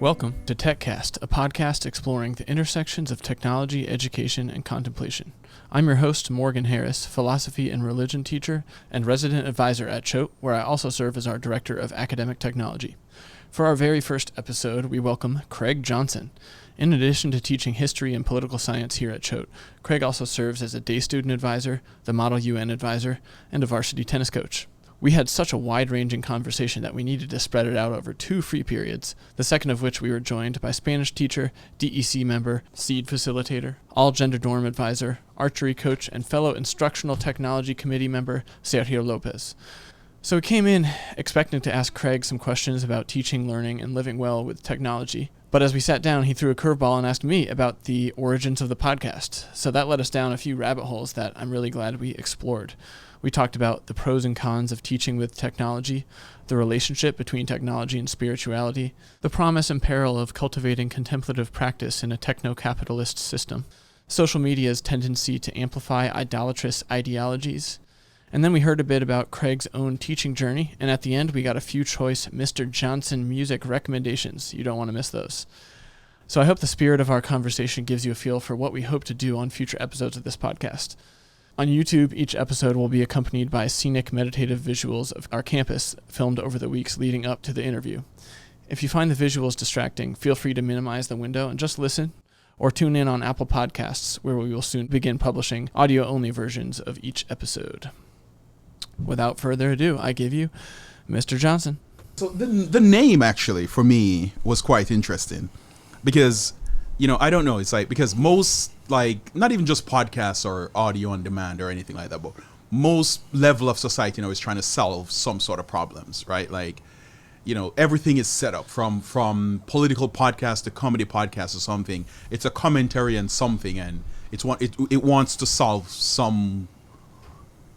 Welcome to TECcast, a podcast exploring the intersections of technology, education, and contemplation. I'm your host, Morgan Harris, philosophy and religion teacher and resident advisor at Choate, where I also serve as our director of academic technology. For our very first episode, we welcome Craig Johnson. In addition to teaching history and political science here at Choate, Craig also serves as a day student advisor, the Model UN advisor, and a varsity tennis coach. We had such a wide-ranging conversation that we needed to spread it out over 2 free periods, the second of which we were joined by Spanish teacher, DEC member, SEED facilitator, all-gender dorm advisor, archery coach, and fellow instructional technology committee member, Sergio Lopez. So we came in expecting to ask Craig some questions about teaching, learning, and living well with technology. But as we sat down, he threw a curveball and asked me about the origins of the podcast. So that led us down a few rabbit holes that I'm really glad we explored. We talked about the pros and cons of teaching with technology, the relationship between technology and spirituality, the promise and peril of cultivating contemplative practice in a techno-capitalist system, social media's tendency to amplify idolatrous ideologies, and then we heard a bit about Craig's own teaching journey, and at the end we got a few choice Mr. Johnson music recommendations. You don't want to miss those. So I hope the spirit of our conversation gives you a feel for what we hope to do on future episodes of this podcast. On YouTube, each episode will be accompanied by scenic meditative visuals of our campus filmed over the weeks leading up to the interview. If you find the visuals distracting, feel free to minimize the window and just listen, or tune in on Apple Podcasts, where we will soon begin publishing audio-only versions of each episode. Without further ado, I give you Mr. Johnson. So the name actually for me was quite interesting because, I don't know, it's like because most, like, not even just podcasts or audio on demand or anything like that, but most level of society is trying to solve some sort of problems, right? Like, everything is set up from political podcasts to comedy podcasts or something. It's a commentary on something, and it wants to solve some.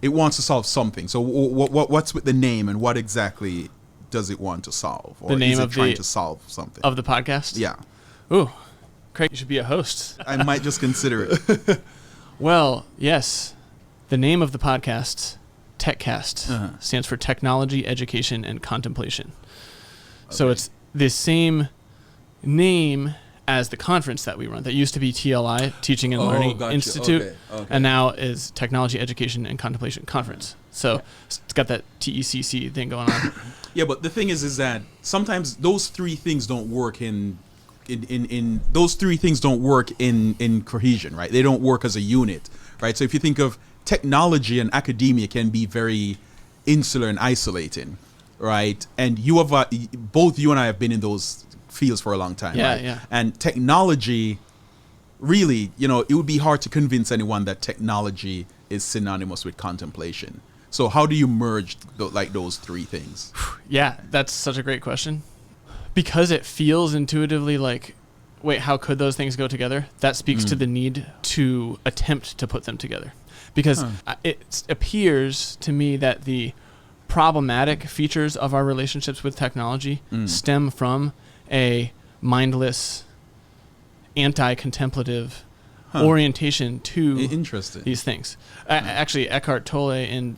It wants to solve something. So what's with the name, and what exactly does it want to solve? Or the name is it of trying to solve something of the podcast? Yeah. Ooh, Craig, you should be a host. I might just consider it. Well, yes. The name of the podcast, TECcast, stands for Technology, Education, and Contemplation. Okay. So it's the same name as the conference that we run. That used to be TLI, Teaching and Learning Institute, okay. And now is Technology, Education, and Contemplation Conference. So It's got that TECC thing going on. Yeah, but the thing is that sometimes those three things don't work in those three things don't work in cohesion, right? They don't work as a unit, right? So if you think of technology and academia can be very insular and isolating, right? And both you and I have been in those fields for a long time, right? Yeah. And technology, really, it would be hard to convince anyone that technology is synonymous with contemplation. So how do you merge those three things? Yeah, that's such a great question. Because it feels intuitively like, wait, how could those things go together? That speaks to the need to attempt to put them together. Because it appears to me that the problematic features of our relationships with technology stem from a mindless, anti-contemplative orientation to these things. Actually, Eckhart Tolle in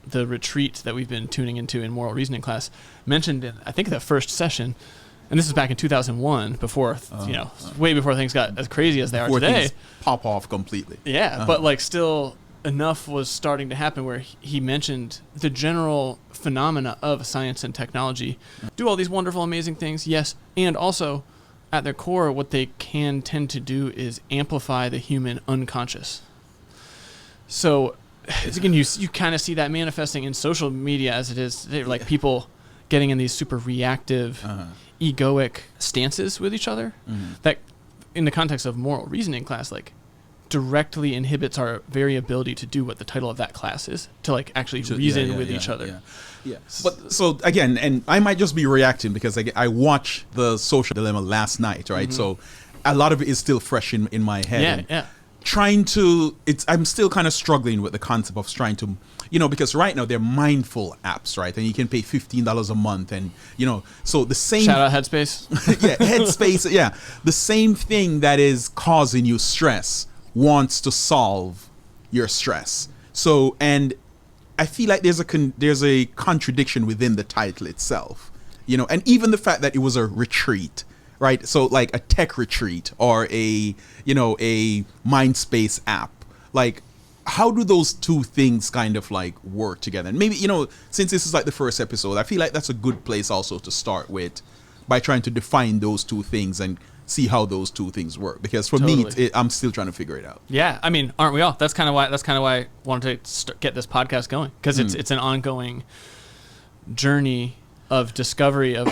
the retreat that we've been tuning into in moral reasoning class mentioned in, I think, the first session, and this is back in 2001, before, way before things got as crazy as they are today. Things pop off completely. Yeah, but still enough was starting to happen where he mentioned the general phenomena of science and technology do all these wonderful, amazing things, yes, and also at their core, what they can tend to do is amplify the human unconscious. So, again, you kind of see that manifesting in social media as it is today, like people getting in these super reactive, egoic stances with each other. That, in the context of moral reasoning class, directly inhibits our very ability to do what the title of that class is, to actually reason with each other. Yeah. But so again, and I might just be reacting because I watched The Social Dilemma last night, right? So a lot of it is still fresh in my head. Yeah. I'm still kind of struggling with the concept of trying to, because right now they're mindful apps, right? And you can pay $15 a month, and so the same. Shout out Headspace. Yeah, Headspace. Yeah, the same thing that is causing you stress wants to solve your stress. So, and I feel like there's a contradiction within the title itself, and even the fact that it was a retreat, right? So like a tech retreat or a mind space app, like how do those two things kind of like work together? And maybe, since this is like the first episode, I feel like that's a good place also to start with, by trying to define those two things and see how those two things work. Because for me, I'm still trying to figure it out. Yeah, I mean, aren't we all? That's kind of why I wanted to get this podcast going, because it's an ongoing journey of discovery of,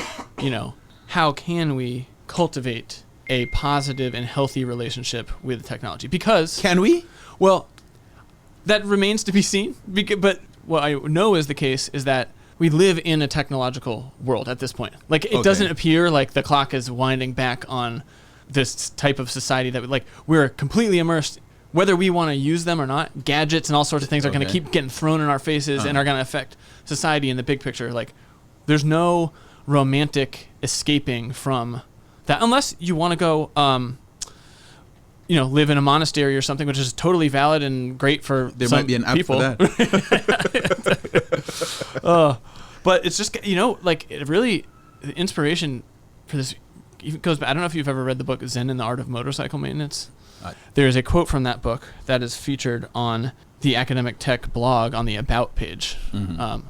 how can we cultivate a positive and healthy relationship with technology? Because can we? Well, that remains to be seen. But what I know is the case is that we live in a technological world at this point. Like, it doesn't appear like the clock is winding back on this type of society that we're completely immersed, whether we want to use them or not. Gadgets and all sorts of things are going to keep getting thrown in our faces and are going to affect society in the big picture. Like, there's no romantic escaping from that, unless you want to go, live in a monastery or something, which is totally valid and great for there some might be an app people. for that. But it's just, it really, the inspiration for this even goes back. I don't know if you've ever read the book Zen and the Art of Motorcycle Maintenance. There is a quote from that book that is featured on the Academic Tech blog on the About page. Mm-hmm.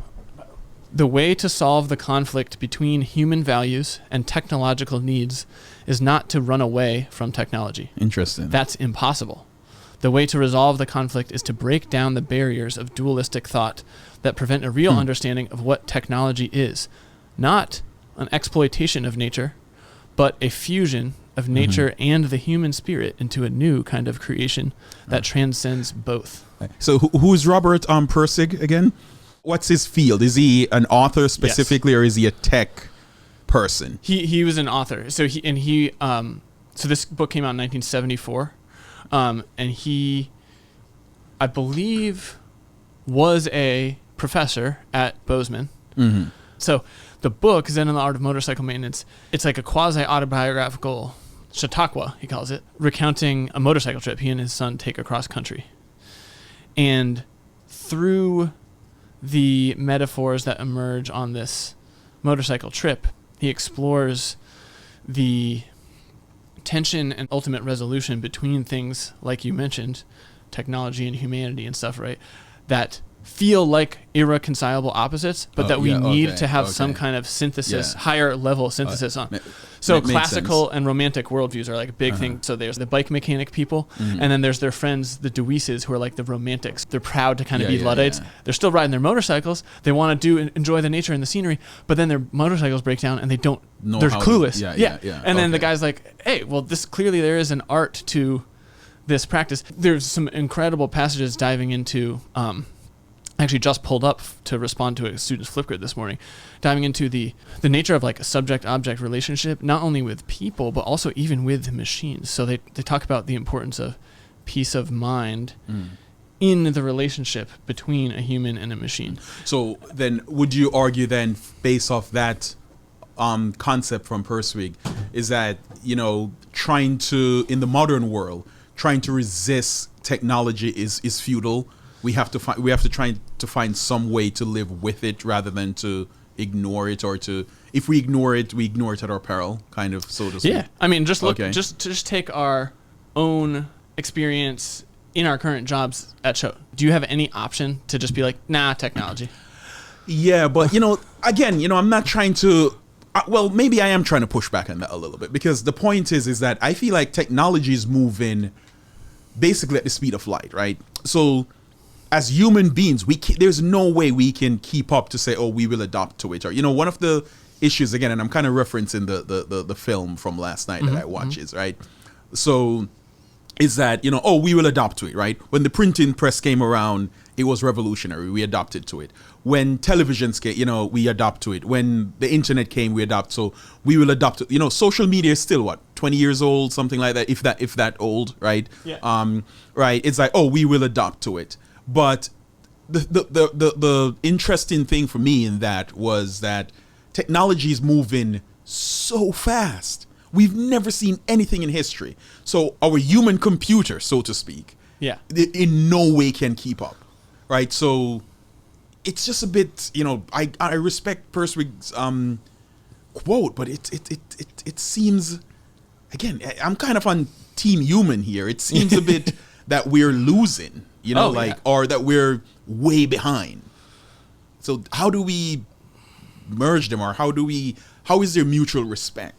The way to solve the conflict between human values and technological needs is not to run away from technology. Interesting. That's impossible. The way to resolve the conflict is to break down the barriers of dualistic thought that prevent a real understanding of what technology is. Not an exploitation of nature, but a fusion of nature and the human spirit into a new kind of creation that transcends both. So who's Robert Pirsig again? What's his field? Is he an author specifically, or is he a tech person? He was an author. So so this book came out in 1974, and he, I believe, was a professor at Bozeman. Mm-hmm. So the book, Zen and the Art of Motorcycle Maintenance, it's like a quasi-autobiographical Chautauqua, he calls it, recounting a motorcycle trip he and his son take across country. And through the metaphors that emerge on this motorcycle trip, he explores the tension and ultimate resolution between things, like you mentioned, technology and humanity and stuff, right? That feel like irreconcilable opposites, but that we need to have some kind of synthesis, higher level synthesis on. So classical and romantic worldviews are like a big thing. So there's the bike mechanic people, and then there's their friends, the Deweeses, who are like the romantics. They're proud to kind of be Luddites. They're still riding their motorcycles. They want to enjoy the nature and the scenery, but then their motorcycles break down and they don't, they're clueless. And then the guy's like, hey, well, clearly there is an art to this practice. There's some incredible passages diving into, actually just pulled up to respond to a student's Flipgrid this morning, diving into the nature of like a subject-object relationship, not only with people, but also even with machines. So they talk about the importance of peace of mind in the relationship between a human and a machine. So then would you argue then, based off that concept from Pirsig, is that, trying to, in the modern world, trying to resist technology is futile? We have to try to find some way to live with it rather than to ignore it, or if we ignore it at our peril, kind of, so to speak. Yeah, I mean, just take our own experience in our current jobs at Show. Do you have any option to just be like, nah, technology? Yeah, but again, I'm not trying to. Well, maybe I am trying to push back on that a little bit, because the point is that I feel like technology is moving basically at the speed of light, right? So as human beings, there's no way we can keep up to say, oh, we will adapt to it. Or, one of the issues, again, and I'm kind of referencing the film from last night that I watched, is, right? So is that, we will adapt to it, right? When the printing press came around, it was revolutionary. We adapted to it. When televisions came, we adapt to it. When the internet came, we adapt. So we will adapt to, social media is still 20 years old, something like that, if that old, right? Yeah. Right. It's like, we will adapt to it. But the interesting thing for me in that was that technology is moving so fast. We've never seen anything in history. So our human computer, so to speak, in no way can keep up, right? So it's just a bit, I respect Pirsig's quote, but it seems, again, I'm kind of on Team Human here. It seems a bit that we're losing, or that we're way behind. So how do we merge them, or how is there mutual respect?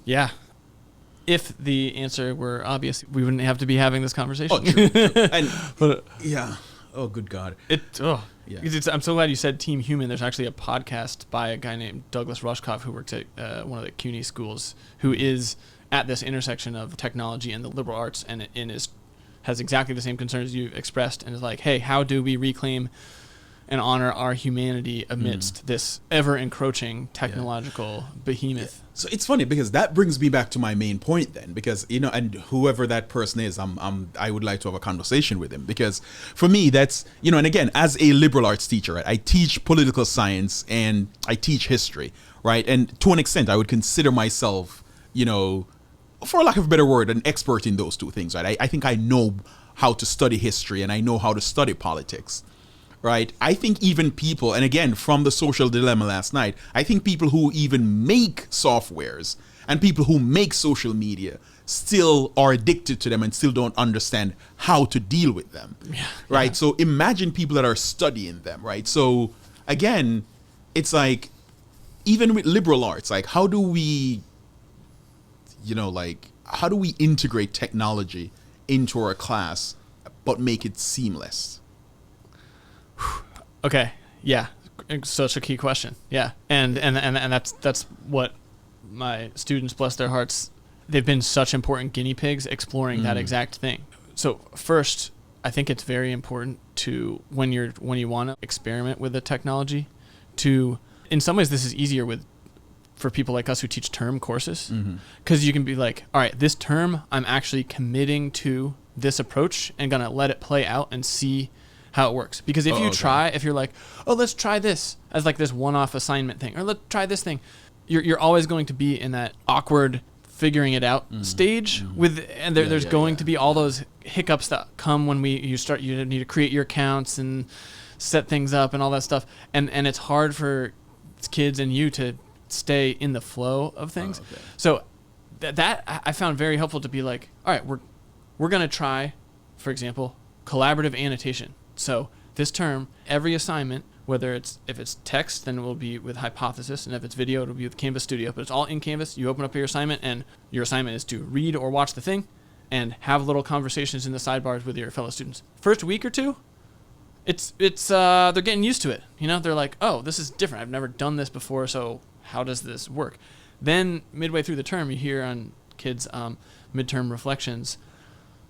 Yeah. If the answer were obvious, we wouldn't have to be having this conversation. Oh, true. And yeah. Oh, good God. I'm so glad you said Team Human. There's actually a podcast by a guy named Douglas Rushkoff who works at one of the CUNY schools, who is at this intersection of technology and the liberal arts, and has exactly the same concerns you've expressed, and is like, hey, how do we reclaim and honor our humanity amidst this ever-encroaching technological behemoth? So it's funny, because that brings me back to my main point then, because, and whoever that person is, I would like to have a conversation with him, because for me, that's, and again, as a liberal arts teacher, right, I teach political science and I teach history, right? And to an extent, I would consider myself, for lack of a better word, an expert in those two things, right? I think I know how to study history and I know how to study politics. Right. I think even people, and again, from the social dilemma last night, I think people who even make softwares and people who make social media still are addicted to them and still don't understand how to deal with them. Yeah. Right. Yeah. So imagine people that are studying them. Right. So again, it's like, even with liberal arts, like, how do we integrate technology into our class but make it seamless? Okay. Yeah. Such a key question. Yeah. And that's what my students, bless their hearts, they've been such important guinea pigs exploring that exact thing. So first, I think it's very important to, when you want to experiment with the technology, to, in some ways this is easier for people like us who teach term courses, because you can be like, all right, this term I'm actually committing to this approach and gonna let it play out and see how it works. Because if if you're like, oh, let's try this as like this one-off assignment thing, or let's try this thing, you're always going to be in that awkward figuring it out stage there's going to be all those hiccups that come when you need to create your accounts and set things up and all that stuff, and it's hard for kids and you to stay in the flow of things. So that I found very helpful, to be like, all right, we're going to try, for example, collaborative annotation. So this term, every assignment, if it's text, then it will be with Hypothesis, and if it's video, it'll be with Canvas Studio. But it's all in Canvas. You open up your assignment, and your assignment is to read or watch the thing and have little conversations in the sidebars with your fellow students. First week or two, it's they're getting used to it. They're like, oh, this is different. I've never done this before, so how does this work? Then midway through the term, you hear on kids' midterm reflections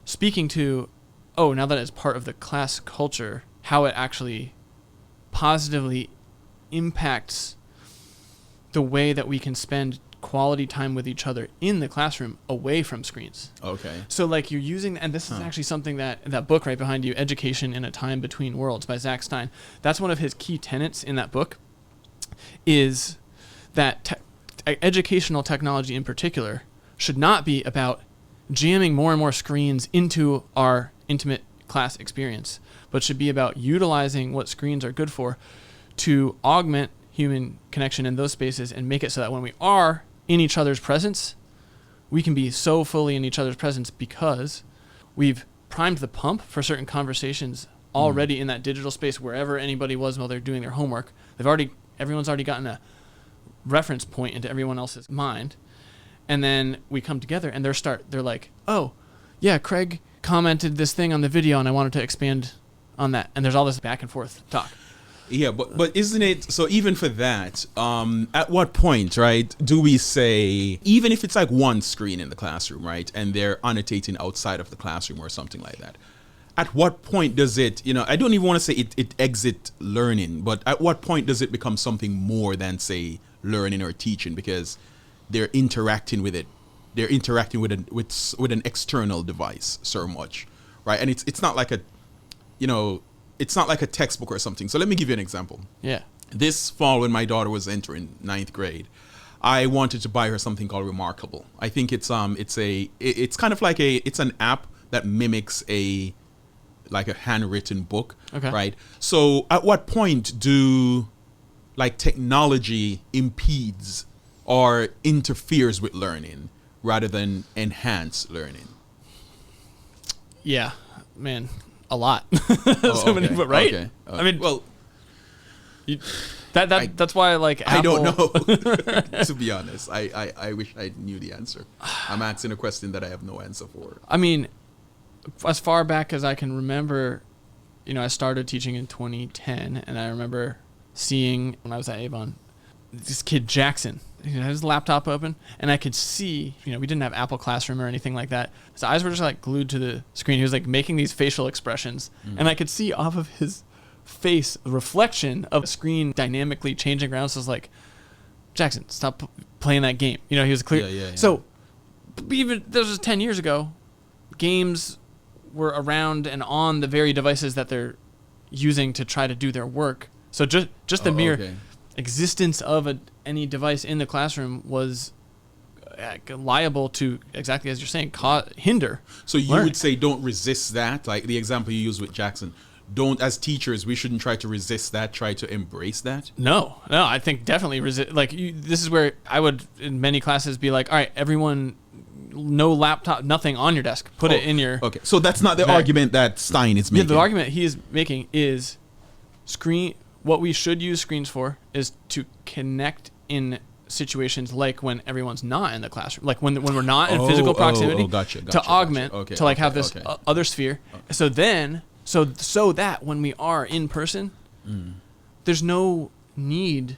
speaking to, oh, now that it's part of the class culture, how it actually positively impacts the way that we can spend quality time with each other in the classroom away from screens. Okay. So like you're using, and this is actually something that book right behind you, Education in a Time Between Worlds by Zach Stein, that's one of his key tenets in that book, is that educational technology in particular should not be about jamming more and more screens into our intimate class experience, but should be about utilizing what screens are good for to augment human connection in those spaces and make it so that when we are in each other's presence, we can be so fully in each other's presence because we've primed the pump for certain conversations already in that digital space, wherever anybody was while they're doing their homework. Everyone's already gotten a reference point into everyone else's mind. And then we come together and they're like, oh, yeah, Craig commented this thing on the video and I wanted to expand on that. And there's all this back and forth talk. Yeah, but isn't it, so even for that, at what point, right, do we say, even if it's like one screen in the classroom, right, and they're annotating outside of the classroom or something like that, at what point does it, I don't even want to say it exit learning, but at what point does it become something more than, say, learning or teaching, because they're interacting with it. They're interacting with an external device so much, right? And it's not like it's not like a textbook or something. So let me give you an example. Yeah. This fall, when my daughter was entering 9th grade, I wanted to buy her something called Remarkable. I think it's kind of like it's an app that mimics a handwritten book, okay, right? So at what point do like technology impedes or interferes with learning rather than enhance learning? Yeah, man, a lot. Oh, Many, okay. but right? Okay. I mean, well, that's why like Apple, I don't know. To be honest, I wish I knew the answer. I'm asking a question that I have no answer for. I mean, as far back as I can remember, I started teaching in 2010, and I remember seeing when I was at Avon, this kid Jackson. He had his laptop open, and I could see, we didn't have Apple Classroom or anything like that. His eyes were just like glued to the screen. He was like making these facial expressions, and I could see off of his face a reflection of the screen dynamically changing around. So I was like, Jackson, stop playing that game. He was clear. Yeah. So even this was 10 years ago, games were around and on the very devices that they're using to try to do their work. So just the mere existence of any device in the classroom was liable to, exactly as you're saying, hinder. So you learning. would say don't resist that, like the example you used with Jackson. Don't, as teachers, we shouldn't try to resist that, try to embrace that? No, I think definitely resist. Like, this is where I would, in many classes, be like, all right, everyone, no laptop, nothing on your desk. Put it in your... Okay, so that's not the bag. argument that Stein is making. Yeah, the argument he is making is what we should use screens for is to connect in situations like when everyone's not in the classroom, like when we're not in physical proximity, gotcha, to augment, okay, to like have this okay. other sphere. Okay. So that when we are in person, there's no need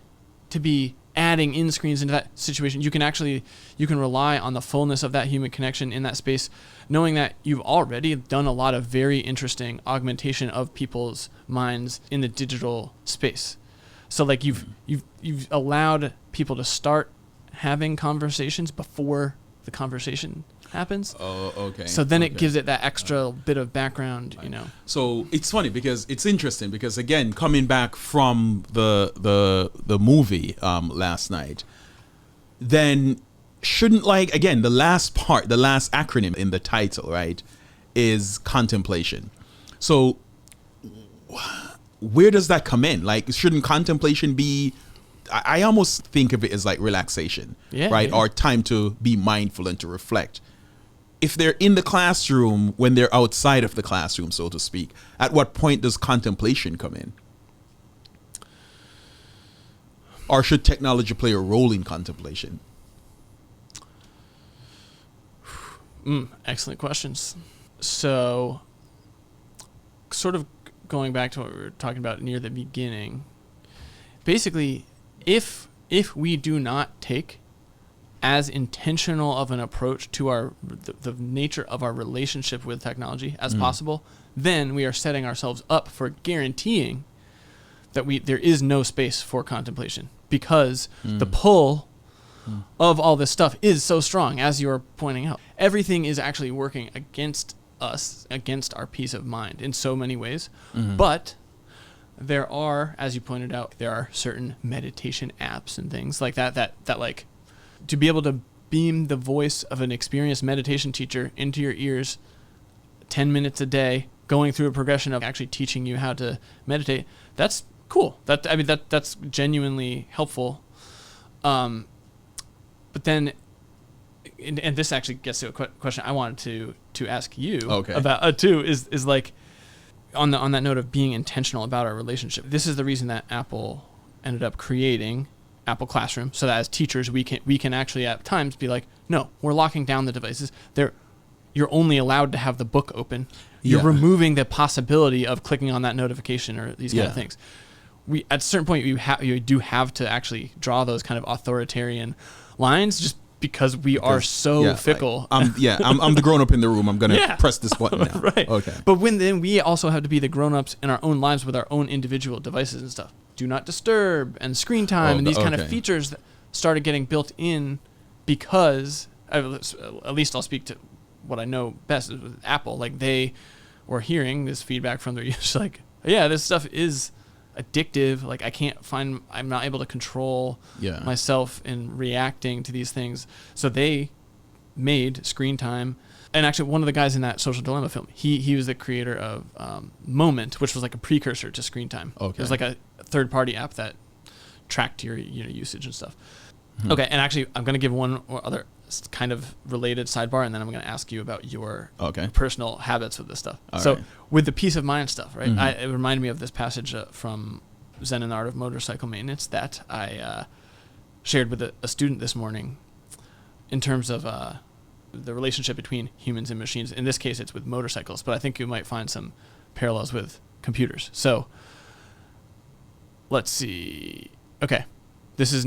to be adding in screens into that situation. You can rely on the fullness of that human connection in that space, knowing that you've already done a lot of very interesting augmentation of people's minds in the digital space. So like you've allowed people to start having conversations before the conversation happens. Oh, okay. So then it gives it that extra bit of background, So it's funny because it's interesting because, again, coming back from the movie last night, then shouldn't, like, again, the last acronym in the title, right, is contemplation. So where does that come in? Like, shouldn't contemplation be, I almost think of it as like relaxation, right? Yeah. Or time to be mindful and to reflect. If they're in the classroom, when they're outside of the classroom, so to speak, at what point does contemplation come in? Or should technology play a role in contemplation? Excellent questions. So, sort of going back to what we were talking about near the beginning, basically, if we do not take as intentional of an approach to the nature of our relationship with technology as possible, then we are setting ourselves up for guaranteeing that there is no space for contemplation, because the pull of all this stuff is so strong, as you're pointing out. Everything is actually working against us, against our peace of mind in so many ways. But there are, as you pointed out, there are certain meditation apps and things like that like, to be able to beam the voice of an experienced meditation teacher into your ears 10 minutes a day, going through a progression of actually teaching you how to meditate, that's cool. That's genuinely helpful. But then, and this actually gets to a question I wanted to ask you about too, is like, on that note of being intentional about our relationship. This is the reason that Apple ended up creating Apple Classroom, so that as teachers we can actually at times be like, no, we're locking down the devices. You're only allowed to have the book open. You're removing the possibility of clicking on that notification or these kind of things. At a certain point you do have to actually draw those kind of authoritarian lines, just because we are so fickle. Like, I'm the grown up in the room. I'm gonna press this button now. Right. Okay. But then we also have to be the grown ups in our own lives with our own individual devices and stuff. Do not disturb and screen time and these kind of features that started getting built in because, at least I'll speak to what I know best with Apple. Like, they were hearing this feedback from their users, like, yeah, this stuff is addictive. Like, I'm not able to control myself in reacting to these things. So they made screen time. And actually, one of the guys in that Social Dilemma film, he was the creator of Moment, which was like a precursor to screen time. Okay. It was like a third-party app that tracked your usage and stuff. Okay, and actually, I'm going to give one or other kind of related sidebar, and then I'm going to ask you about your personal habits with this stuff. So with the peace of mind stuff, right? It reminded me of this passage from Zen and the Art of Motorcycle Maintenance that I shared with a student this morning in terms of the relationship between humans and machines. In this case, it's with motorcycles, but I think you might find some parallels with computers. So let's see. Okay. This is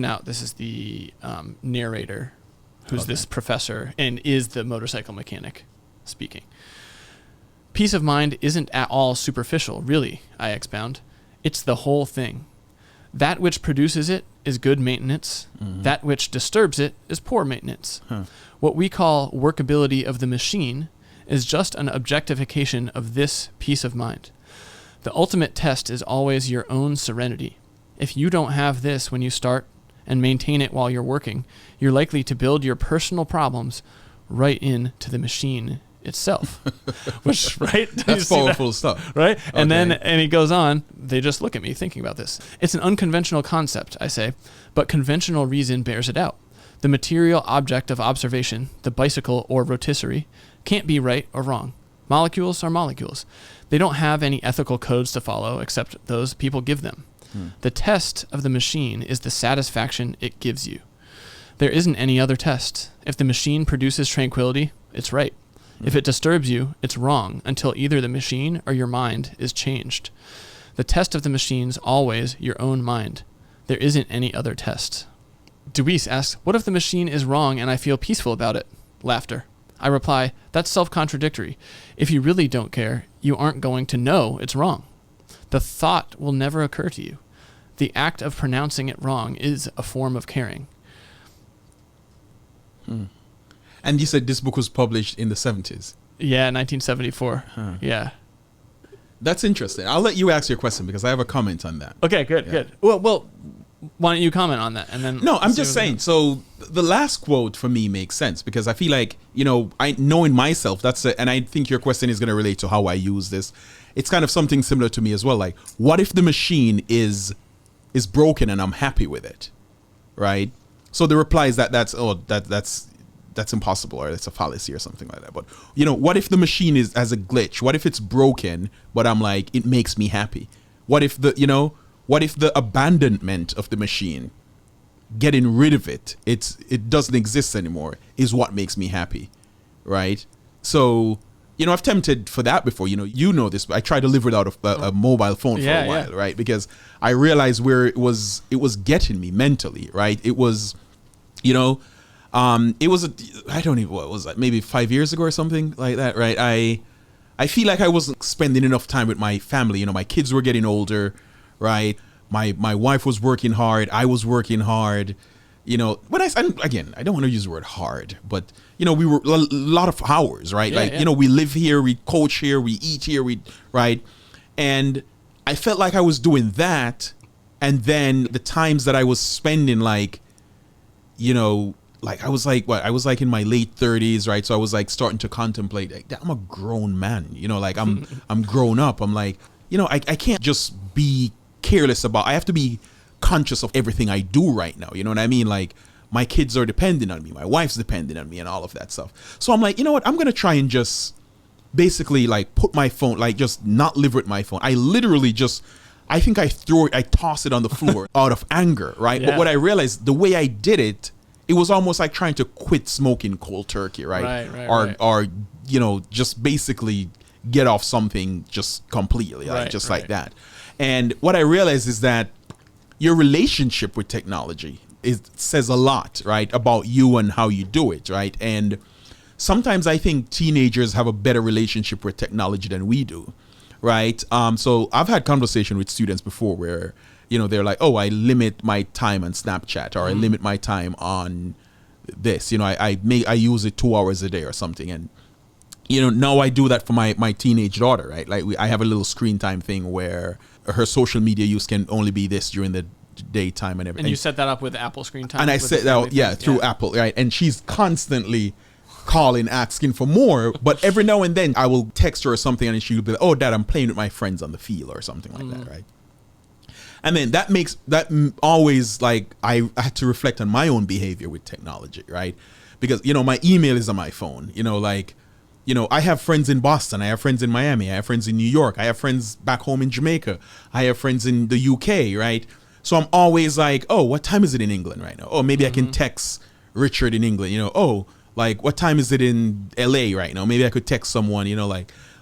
the narrator, who's this professor and is the motorcycle mechanic speaking. Peace of mind isn't at all superficial, really, I expound. It's the whole thing. That which produces it is good maintenance. That which disturbs it is poor maintenance. What we call workability of the machine is just an objectification of this peace of mind. The ultimate test is always your own serenity. If you don't have this when you start and maintain it while you're working, you're likely to build your personal problems right into the machine itself. Which, right? That's powerful stuff. Right? And then he goes on, they just look at me thinking about this. It's an unconventional concept, I say, but conventional reason bears it out. The material object of observation, the bicycle or rotisserie, can't be right or wrong. Molecules are molecules. They don't have any ethical codes to follow except those people give them. The test of the machine is the satisfaction it gives you. There isn't any other test. If the machine produces tranquility, it's right. If it disturbs you, it's wrong until either the machine or your mind is changed. The test of the machine's always your own mind. There isn't any other test. Deweese asks, what if the machine is wrong and I feel peaceful about it? Laughter. I reply, that's self-contradictory. If you really don't care, you aren't going to know it's wrong. The thought will never occur to you. The act of pronouncing it wrong is a form of caring. And you said this book was published in the 70s? Yeah, 1974. Yeah. That's interesting. I'll let you ask your question because I have a comment on that. Okay, good. Well, why don't you comment on that? And then no, I'm just saying. So the last quote for me makes sense because I feel like, I knowing myself, and I think your question is going to relate to how I use this. It's kind of something similar to me as well. Like, what if the machine is broken and I'm happy with it, right? So the reply is that's impossible or it's a fallacy or something like that. But what if the machine has a glitch? What if it's broken, but I'm like, it makes me happy? What if the abandonment of the machine, getting rid of it doesn't exist anymore, is what makes me happy, right? So I've tempted for that before. You know this, but I tried to live without a mobile phone for a while, right? Because I realized where it was getting me mentally, right? It was, it was what was that? Maybe 5 years ago or something like that, right? I feel like I wasn't spending enough time with my family. My kids were getting older, right? My wife was working hard. I was working hard. When I don't want to use the word hard, but we were a lot of hours, right? We live here, we coach here, we eat here, right? And I felt like I was doing that, and then the times that I was spending, I was like in my late 30s, right? So I was like starting to contemplate, I'm a grown man, I'm grown up. I'm like, I can't just be careless I have to be conscious of everything I do right now. You know what I mean? Like, my kids are dependent on me, my wife's dependent on me, and all of that stuff. So I'm like, you know what? I'm gonna try and just basically put my phone, just not live with my phone. I literally I think I toss it on the floor out of anger, right? Yeah. But what I realized, the way I did it, it was almost like trying to quit smoking cold turkey, right? Or just basically get off something just completely, like that. And what I realized is that your relationship with technology says a lot, right, about you and how you do it, right? And sometimes I think teenagers have a better relationship with technology than we do, right? So I've had conversation with students before where, they're like, oh, I limit my time on Snapchat, or I limit my time on this. I use it 2 hours a day or something. And, now I do that for my teenage daughter, right? I have a little screen time thing where her social media use can only be this during the daytime and everything. And you set that up with Apple Screen Time? And I set that out, through Apple, right? And she's constantly calling, asking for more. But every now and then I will text her or something, and she'll be like, oh, Dad, I'm playing with my friends on the field or something like that, right? And then always like I had to reflect on my own behavior with technology, right? Because, my email is on my phone, I have friends in Boston, I have friends in Miami, I have friends in New York, I have friends back home in Jamaica, I have friends in the UK, right? So I'm always like, oh, what time is it in England right now? Oh, maybe I can text Richard in England, oh, like what time is it in LA right now? Maybe I could text someone,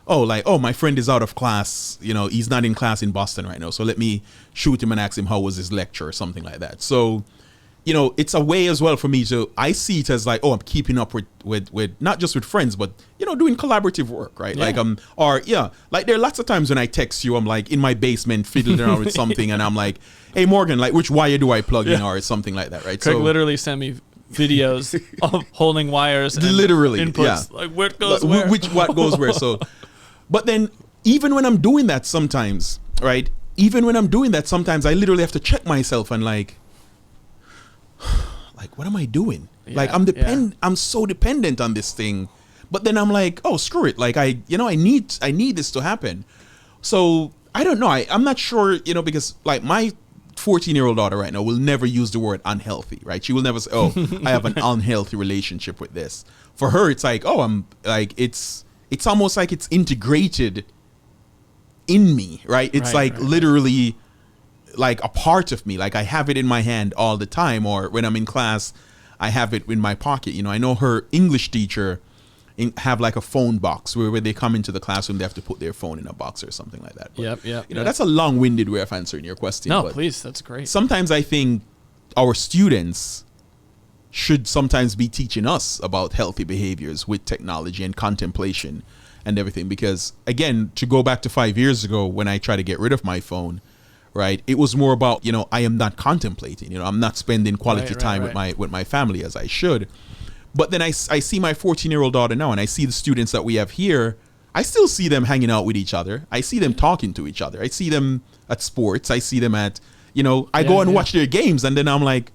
oh, my friend is out of class, he's not in class in Boston right now, so let me shoot him and ask him how was his lecture or something like that. So, it's a way as well for me to, I see it as like, oh, I'm keeping up with not just with friends, but, doing collaborative work, right? Yeah. Like there are lots of times when I text you, I'm like in my basement fiddling around with something and I'm like, hey, Morgan, like which wire do I plug in or something like that, right? Craig literally sent me videos of holding wires and literally inputs, like what goes where. What goes where. So, but then even when I'm doing that sometimes, right? I literally have to check myself and like, what am I doing? Yeah, like I'm so dependent on this thing, but then I'm like, oh, screw it. Like I need this to happen. So I don't know. I'm not sure, because like my 14-year-old daughter right now will never use the word unhealthy, right? She will never say, oh, I have an unhealthy relationship with this. For her, it's like, oh, I'm like, it's almost like it's integrated in me, right? It's literally like a part of me. Like I have it in my hand all the time, or when I'm in class, I have it in my pocket. I know her English teacher have like a phone box where they come into the classroom, they have to put their phone in a box or something like that. But, Yep. That's a long-winded way of answering your question. No, but please, that's great. Sometimes I think our students should sometimes be teaching us about healthy behaviors with technology and contemplation and everything. Because again, to go back to 5 years ago when I tried to get rid of my phone, right, it was more about, I am not contemplating, I'm not spending quality time with my family as I should. But then I see my 14-year-old daughter now, and I see the students that we have here. I still see them hanging out with each other. I see them talking to each other. I see them at sports. I see them at, I go and watch their games, and then I'm like,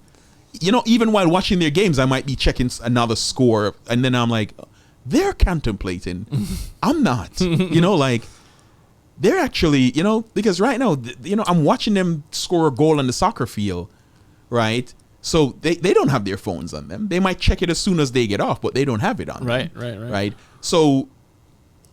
even while watching their games, I might be checking another score, and then I'm like, they're contemplating. I'm not, like, they're actually, because right now, I'm watching them score a goal on the soccer field, right? So they don't have their phones on them. They might check it as soon as they get off, but they don't have it on them. Right. So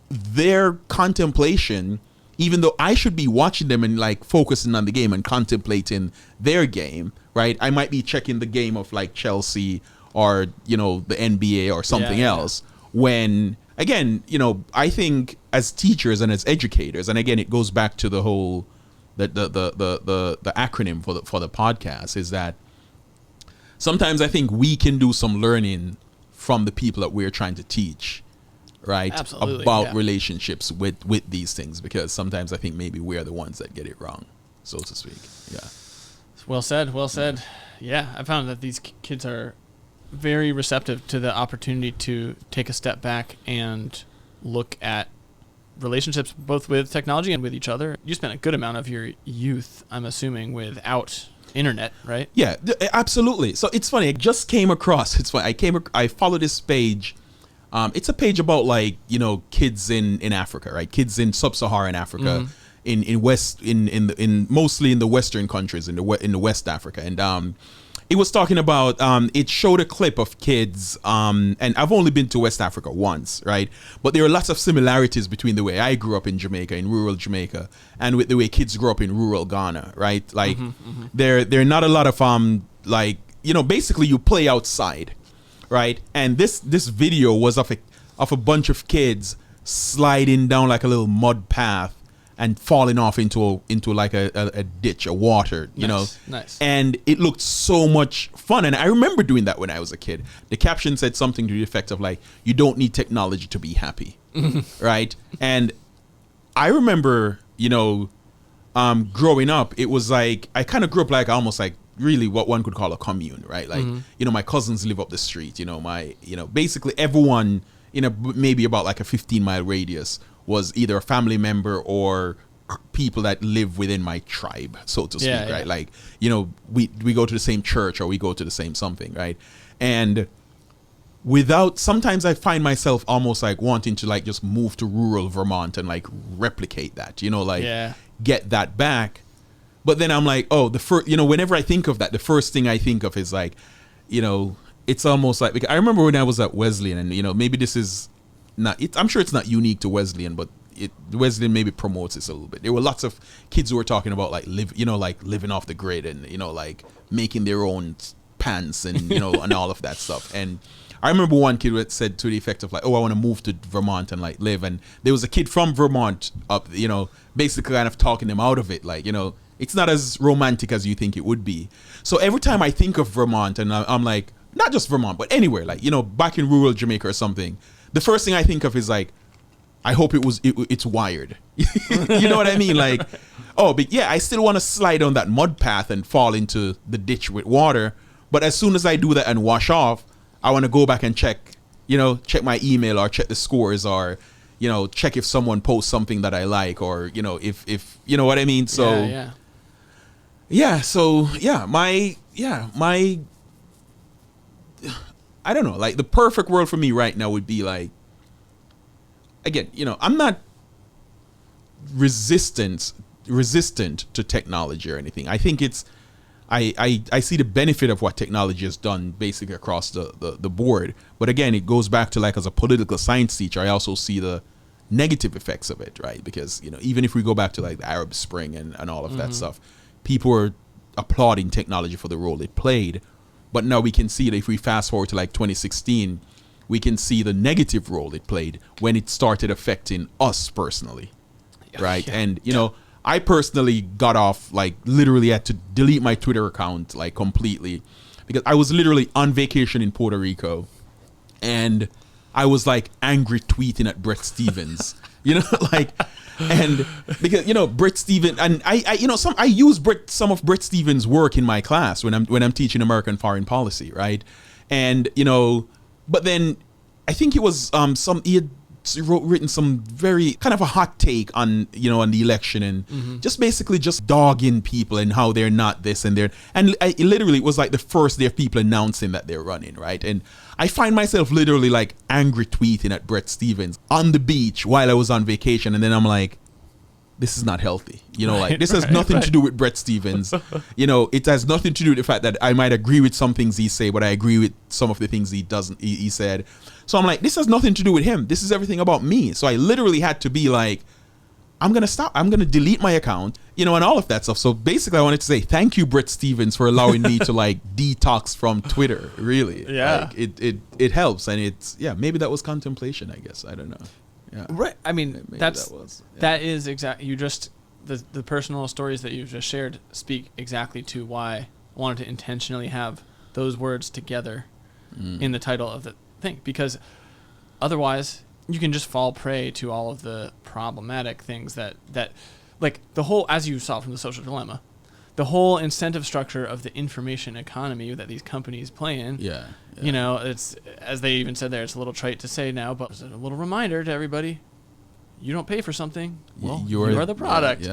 their contemplation, even though I should be watching them and like focusing on the game and contemplating their game, right? I might be checking the game of like Chelsea or, the NBA or something else. When, again, I think as teachers and as educators, and again, it goes back to the whole, the acronym for the podcast is that sometimes I think we can do some learning from the people that we're trying to teach, right? Absolutely, about relationships with these things, because sometimes I think maybe we're the ones that get it wrong, so to speak. Yeah. Well said. Yeah, I found that these kids are very receptive to the opportunity to take a step back and look at relationships both with technology and with each other. You spent a good amount of your youth, I'm assuming, without internet, right? Yeah, absolutely. So it's funny. I just came across. It's funny. I follow this page. It's a page about like kids in Africa, right? Kids in sub-Saharan Africa, in mostly in the Western countries in the West Africa, and it was talking about. It showed a clip of kids. And I've only been to West Africa once, right? But there are lots of similarities between the way I grew up in Jamaica, in rural Jamaica, and with the way kids grew up in rural Ghana, right? Like there are not a lot of basically you play outside, right? And this video was of a bunch of kids sliding down like a little mud path and falling off into like a ditch of water, Nice. And it looked so much fun. And I remember doing that when I was a kid. The caption said something to the effect of like, you don't need technology to be happy, right? And I remember, growing up, it was like, I kind of grew up like almost like really what one could call a commune, right? Like, my cousins live up the street, basically everyone in maybe about like a 15-mile radius was either a family member or people that live within my tribe, so to speak, right? Like, we go to the same church or we go to the same something, right? And sometimes I find myself almost like wanting to like just move to rural Vermont and like replicate that, get that back. But then I'm like, oh, whenever I think of that, the first thing I think of is like, it's almost like, because I remember when I was at Wesleyan, and maybe this is not, I'm sure it's not unique to Wesleyan, but Wesleyan maybe promotes this a little bit. There were lots of kids who were talking about like living off the grid and like making their own pants and and all of that stuff. And I remember one kid that said to the effect of like, oh, I want to move to Vermont and like live. And there was a kid from Vermont up, basically kind of talking them out of it. Like, it's not as romantic as you think it would be. So every time I think of Vermont, and I'm like, not just Vermont, but anywhere, like, back in rural Jamaica or something, the first thing I think of is like, I hope it's wired. You know what I mean? Like, oh, but yeah, I still want to slide on that mud path and fall into the ditch with water. But as soon as I do that and wash off, I want to go back and check my email or check the scores or, check if someone posts something that I like or, if you know what I mean? So, my I don't know, like the perfect world for me right now would be like, again, I'm not resistant to technology or anything. I think I see the benefit of what technology has done basically across the board. But again, it goes back to like as a political science teacher, I also see the negative effects of it, right? Because, even if we go back to like the Arab Spring and all of that stuff, people were applauding technology for the role it played. But now we can see that if we fast forward to like 2016, we can see the negative role it played when it started affecting us personally, right? Yeah. And, I personally got off, like literally had to delete my Twitter account like completely because I was literally on vacation in Puerto Rico and I was like angry tweeting at Brett Stevens, and because, Brett Stevens, and I use some of Brett Stevens' work in my class when I'm teaching American foreign policy, right? And, but then I think it was he had written some very kind of a hot take on on the election and just basically just dogging people and how they're not this and they're, and it literally was like the first day of people announcing that they're running, right? And I find myself literally like angry tweeting at Brett Stevens on the beach while I was on vacation, and then I'm like, this is not healthy. Like this has nothing to do with Brett Stevens. It has nothing to do with the fact that I might agree with some things he say, but I agree with some of the things he said. So I'm like, this has nothing to do with him. This is everything about me. So I literally had to be like, I'm going to stop. I'm going to delete my account, and all of that stuff. So basically I wanted to say thank you, Brett Stevens, for allowing me to like detox from Twitter. Really. Yeah. Like, it helps. And it's, maybe that was contemplation, I guess. I don't know. Yeah. Right. I mean, that is exactly, the personal stories that you've just shared speak exactly to why I wanted to intentionally have those words together in the title of the thing, because otherwise you can just fall prey to all of the problematic things that like the whole, as you saw from The Social Dilemma, the whole incentive structure of the information economy that these companies play in. Yeah. It's, as they even said there, it's a little trite to say now, but it's a little reminder to everybody: you don't pay for something, well, you are the product.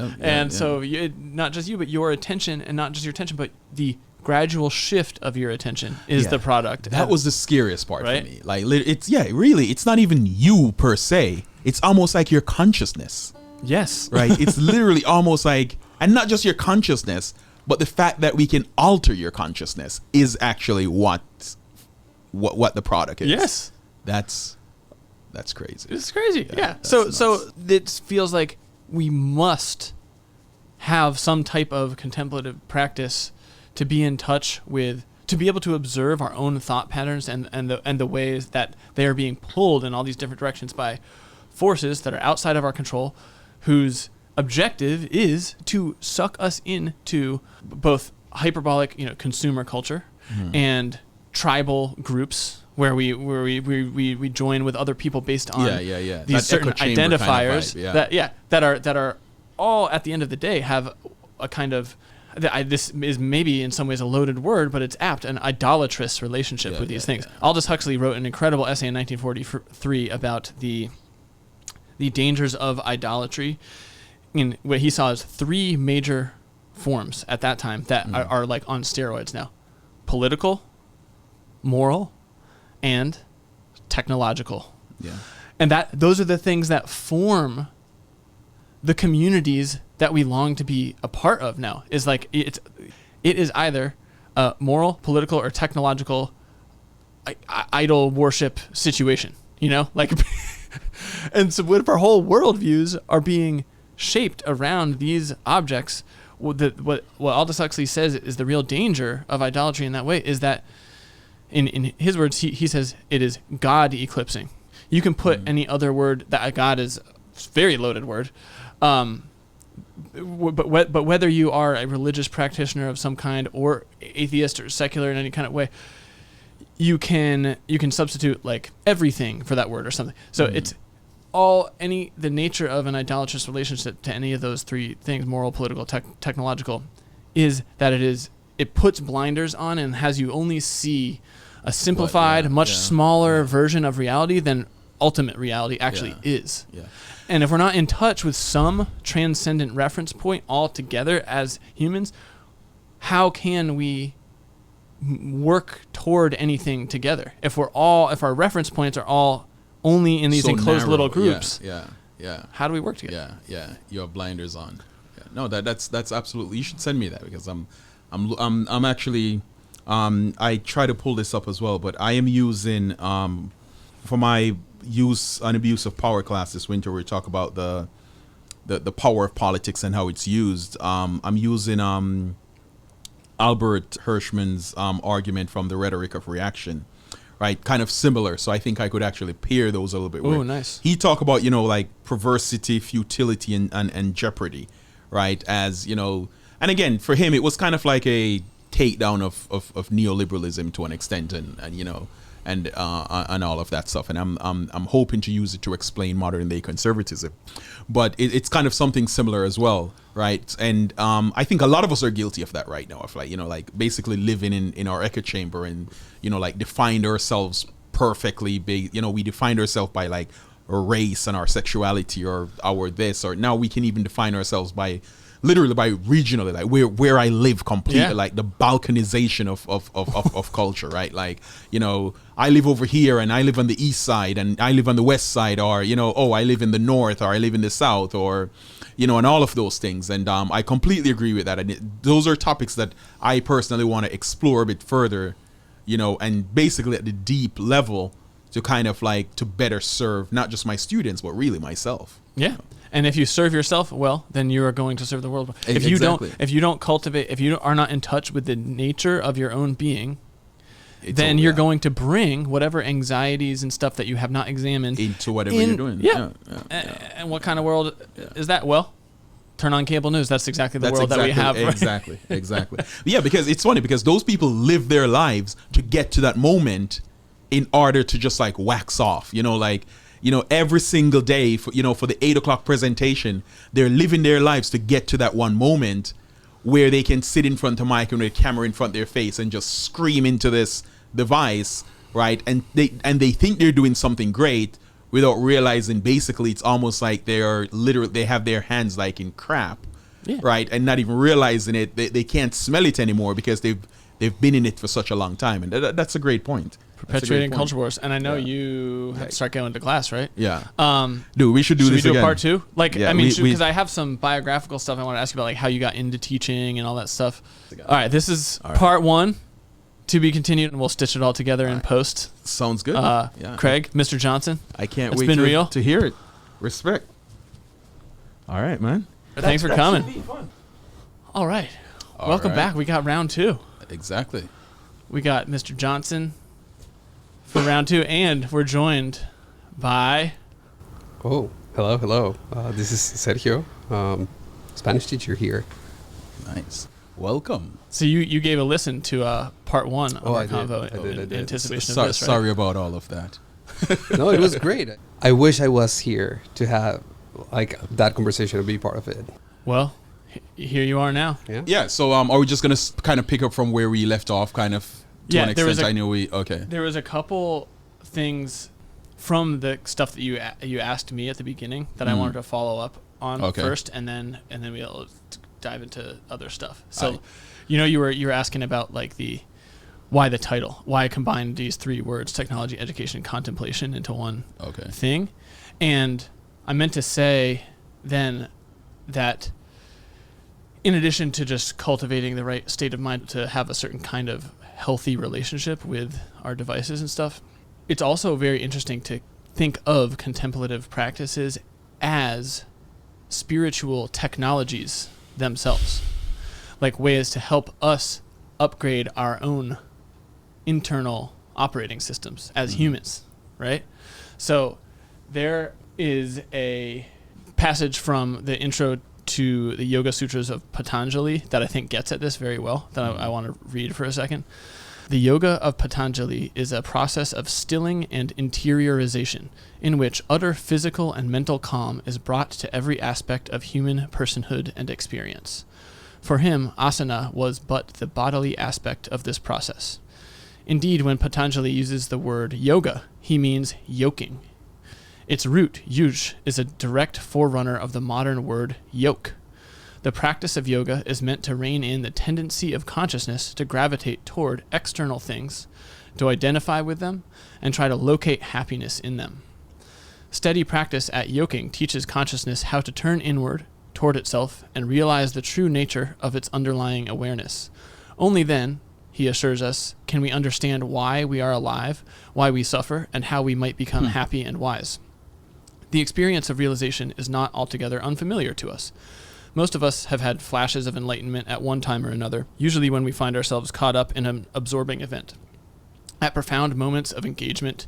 So not just you, but your attention, and not just your attention, but the gradual shift of your attention is the product. That was the scariest part for me. Like, it's really, it's not even you per se. It's almost like your consciousness. Yes. Right. It's literally almost like, and not just your consciousness, but the fact that we can alter your consciousness is actually what the product is. Yes. That's crazy. It's crazy. Yeah. So it feels like we must have some type of contemplative practice to be in touch with, to be able to observe our own thought patterns and the ways that they are being pulled in all these different directions by forces that are outside of our control, whose objective is to suck us into both hyperbolic, consumer culture and tribal groups where we join with other people based on these that certain identifiers kind of vibe, that are all at the end of the day have a kind of, this is maybe in some ways a loaded word, but it's apt, an idolatrous relationship with these things. Aldous Huxley wrote an incredible essay in 1943 about the dangers of idolatry, in what he saw as three major forms at that time that are like on steroids now: political, moral, and technological. Yeah. And those are the things that form the communities that we long to be a part of now. Is like it is either a moral, political, or technological idol worship situation, you know, like, and so if our whole worldviews are being shaped around these objects, what Aldous Huxley says is the real danger of idolatry in that way is that, in his words, he says it is God eclipsing. You can put any other word that God is a very loaded word, but whether you are a religious practitioner of some kind or atheist or secular in any kind of way, you can substitute like everything for that word or something. So it's the nature of an idolatrous relationship to any of those three things, moral, political, technological, is that it puts blinders on and has you only see a simplified, much smaller version of reality than ultimate reality actually is. Yeah. And if we're not in touch with some transcendent reference point altogether as humans, how can we work toward anything together? If our reference points are all only in these so enclosed narrow, little groups, how do we work together? Yeah. You have blinders on. Yeah. No, that's absolutely. You should send me that because I'm actually I try to pull this up as well, but I am using for my use and abuse of power class this winter. We talk about the power of politics and how it's used. I'm using Albert Hirschman's argument from the rhetoric of reaction, right? Kind of similar. So I think I could actually pair those a little bit. Oh, nice. He talk about, like perversity, futility, and jeopardy, right? As, and again, for him, it was kind of like a takedown of neoliberalism to an extent and all of that stuff. And I'm hoping to use it to explain modern day conservatism, but it's kind of something similar as well, right? And I think a lot of us are guilty of that right now, of like basically living in our echo chamber and like defined ourselves perfectly big. We defined ourselves by like our race and our sexuality or our this, or now we can even define ourselves by literally by regionally, like where I live completely, like the balkanization of culture, right? Like, I live over here and I live on the east side and I live on the west side, or, I live in the north or I live in the south, or, and all of those things. And I completely agree with that. And those are topics that I personally want to explore a bit further, and basically at the deep level to kind of like to better serve not just my students, but really myself. Yeah. And if you serve yourself well, then you are going to serve the world well. If you don't cultivate, if you are not in touch with the nature of your own being, then you're going to bring whatever anxieties and stuff that you have not examined into whatever you're doing. Yeah. And what kind of world is that? Well, turn on cable news. That's exactly the world that we have. Exactly. Yeah, because it's funny because those people live their lives to get to that moment in order to just like wax off, every single day for the 8:00 presentation, they're living their lives to get to that one moment where they can sit in front of a mic and with a camera in front of their face and just scream into this device, right? And they think they're doing something great without realizing basically it's almost like they have their hands like in crap, right? And not even realizing it, they can't smell it anymore because they've been in it for such a long time. And that's a great point. Perpetuating culture wars. And I know you have to start going to class, right? Yeah. Dude, we should do this again. Should we do a part 2? Like, because I have some biographical stuff I want to ask you about, like how you got into teaching and all that stuff. All right, this is part 1 to be continued, and we'll stitch it all together in post. Sounds good. Craig, Mr. Johnson. I can't wait to hear it. Respect. All right, man. Thanks for coming. That should be fun. All right. Welcome back. We got round 2. Exactly. We got Mr. Johnson for round 2, and we're joined by... Oh, hello. This is Sergio, Spanish teacher here. Nice. Welcome. So you gave a listen to part 1 of our convo in anticipation of this, right? Sorry about all of that. No, it was great. I wish I was here to have like that conversation and be part of it. Well, here you are now. Yeah. So are we just going to kind of pick up from where we left off kind of? To an extent, There was a couple things from the stuff that you asked me at the beginning that I wanted to follow up on first, and then we'll dive into other stuff. So, you were asking about like why the title, why I combined these 3 words, technology, education, and contemplation, into one thing, and I meant to say then that in addition to just cultivating the right state of mind to have a certain kind of healthy relationship with our devices and stuff, it's also very interesting to think of contemplative practices as spiritual technologies themselves, like ways to help us upgrade our own internal operating systems as humans, right? So there is a passage from the intro to the Yoga Sutras of Patanjali that I think gets at this very well, that I want to read for a second. The Yoga of Patanjali is a process of stilling and interiorization in which utter physical and mental calm is brought to every aspect of human personhood and experience. For him, asana was but the bodily aspect of this process. Indeed, when Patanjali uses the word yoga, he means yoking. Its root, yuj, is a direct forerunner of the modern word yoke. The practice of yoga is meant to rein in the tendency of consciousness to gravitate toward external things, to identify with them, and try to locate happiness in them. Steady practice at yoking teaches consciousness how to turn inward toward itself and realize the true nature of its underlying awareness. Only then, he assures us, can we understand why we are alive, why we suffer, and how we might become happy and wise. The experience of realization is not altogether unfamiliar to us. Most of us have had flashes of enlightenment at one time or another, usually when we find ourselves caught up in an absorbing event. At profound moments of engagement,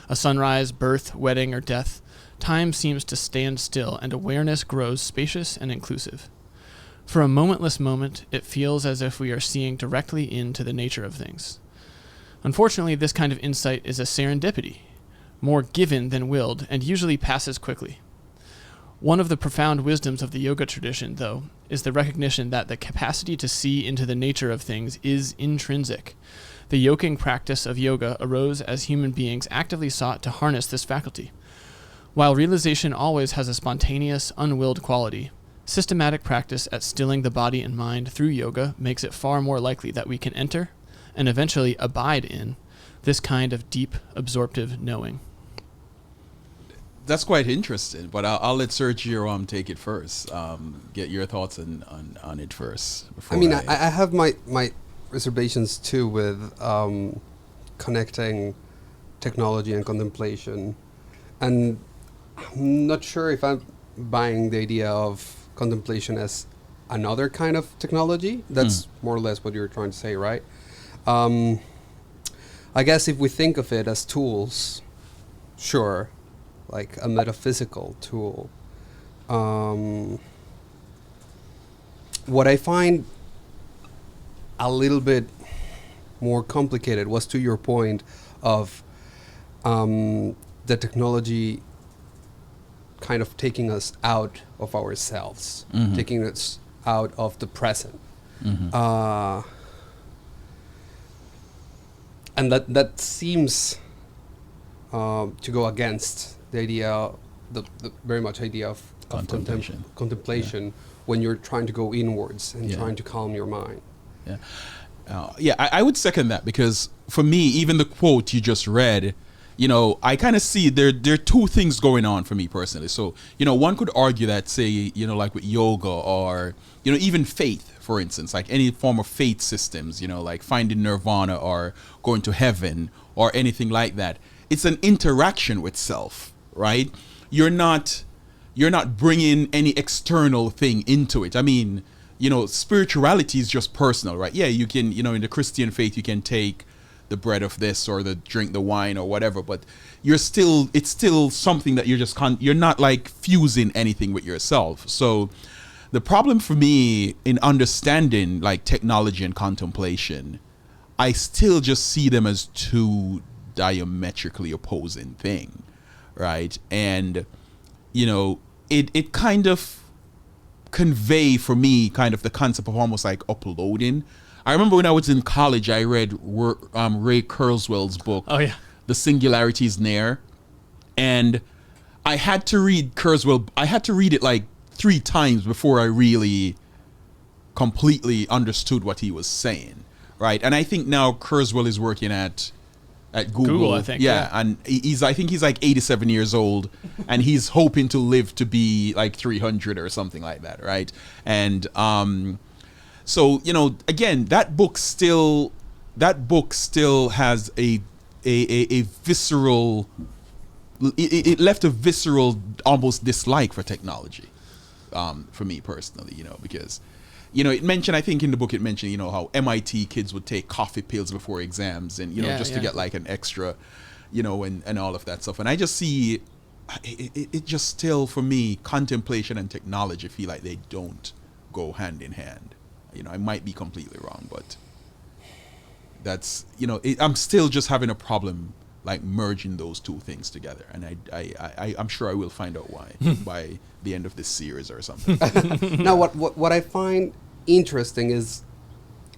a sunrise, birth, wedding, or death, time seems to stand still and awareness grows spacious and inclusive. For a momentless moment, it feels as if we are seeing directly into the nature of things. Unfortunately, this kind of insight is a serendipity, more given than willed, and usually passes quickly. One of the profound wisdoms of the yoga tradition, though, is the recognition that the capacity to see into the nature of things is intrinsic. The yoking practice of yoga arose as human beings actively sought to harness this faculty. While realization always has a spontaneous, unwilled quality, systematic practice at stilling the body and mind through yoga makes it far more likely that we can enter, and eventually abide in, this kind of deep, absorptive knowing. That's quite interesting, but I'll let Sergio take it first. Get your thoughts on it first. I mean, I have my reservations too with connecting technology and contemplation, and I'm not sure if I'm buying the idea of contemplation as another kind of technology. That's more or less what you're trying to say, right? I guess if we think of it as tools, sure, like a metaphysical tool. What I find a little bit more complicated was to your point of the technology kind of taking us out of ourselves, taking us out of the present. And that seems to go against the idea, the very much idea of contemplation when you're trying to go inwards and trying to calm your mind. I would second that, because for me, even the quote you just read, I kind of see there are two things going on for me personally. So, one could argue that, say, like with yoga or, even faith, for instance, like any form of faith systems, like finding nirvana or going to heaven or anything like that. It's an interaction with self, right? You're not bringing any external thing into it. I mean, spirituality is just personal, right? Yeah, you can, in the Christian faith, you can take the bread of this or drink the wine or whatever, but it's still something that you're not like fusing anything with yourself. So the problem for me in understanding like technology and contemplation, I still just see them as two diametrically opposing thing, right? And it kind of convey for me kind of the concept of almost like uploading. I remember when I was in college, I read Ray Kurzweil's book, The Singularity is Near, and I had to read Kurzweil. I had to read it like 3 times before I really completely understood what he was saying, right? And I think now Kurzweil is working at at Google. I think. Yeah, and I think he's like 87 years old, and he's hoping to live to be like 300 or something like that, right? And so again, that book still has a visceral. It left a visceral, almost dislike for technology, for me personally, because. It mentioned, I think in the book it mentioned, how MIT kids would take coffee pills before exams and, just to get like an extra, and all of that stuff. And I just see, it just still, for me, contemplation and technology feel like they don't go hand in hand. I might be completely wrong, but that's, I'm still just having a problem like merging those two things together. And I'm sure I will find out why by the end of this series or something. Now, what I find interesting is,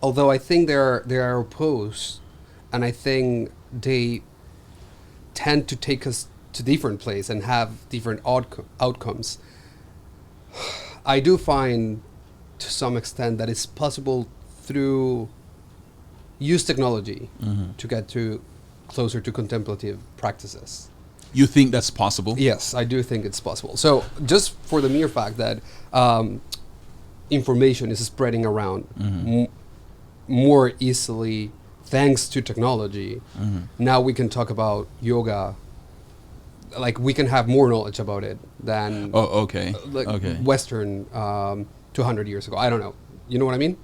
although I think they are opposed, and I think they tend to take us to different places and have different outcomes, I do find to some extent that it's possible through use technology to get to closer to contemplative practices. You think that's possible? Yes, I do think it's possible. So just for the mere fact that information is spreading around more easily thanks to technology, now we can talk about yoga. Like, we can have more knowledge about it than Western 200 years ago. I don't know. You know what I mean?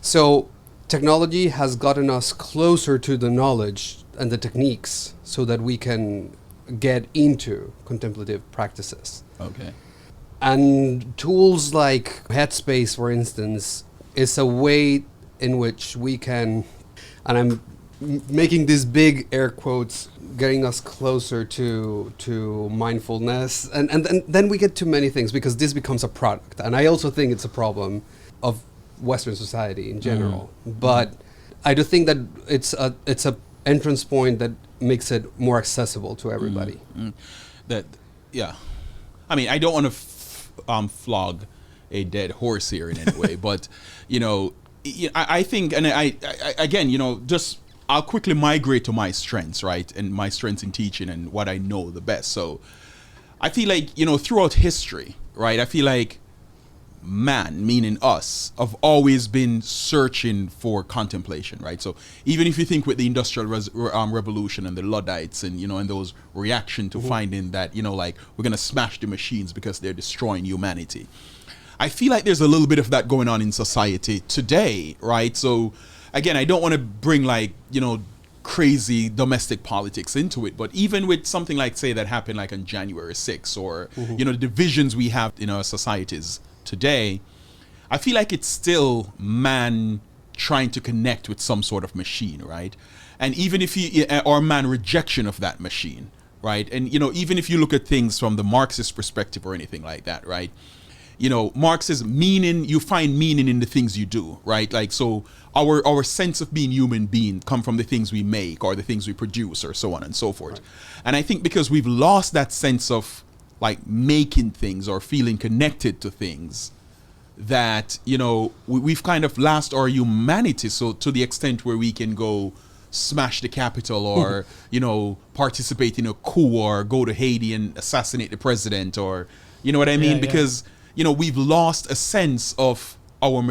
So technology has gotten us closer to the knowledge and the techniques so that we can get into contemplative practices. Okay. And tools like Headspace, for instance, is a way in which we can, and I'm making these big air quotes, getting us closer to mindfulness. And then we get to many things, because this becomes a product. And I also think it's a problem of Western society in general. But I do think that it's a entrance point that makes it more accessible to everybody. I mean, I don't want to flog a dead horse here in any way, but I think, and I again, just I'll quickly migrate to my strengths, right, and my strengths in teaching and what I know the best. So I feel like throughout history, right, I feel like man, meaning us, have always been searching for contemplation, right? So even if you think with the Industrial Revolution and the Luddites and, and those reaction to finding that, like, we're going to smash the machines because they're destroying humanity. I feel like there's a little bit of that going on in society today, right? So again, I don't want to bring like, crazy domestic politics into it, but even with something like, say, that happened like on January 6th or, the divisions we have in our societies today, I feel like it's still man trying to connect with some sort of machine, right? And even if or man rejection of that machine, right? And even if you look at things from the Marxist perspective or anything like that, right? Marx's meaning, you find meaning in the things you do, right? Like, so our sense of being human being come from the things we make or the things we produce or so on and so forth. Right. And I think because we've lost that sense of like making things or feeling connected to things, that we've kind of lost our humanity, so to the extent where we can go smash the Capitol or participate in a coup or go to Haiti and assassinate the president, or what I mean, because we've lost a sense of our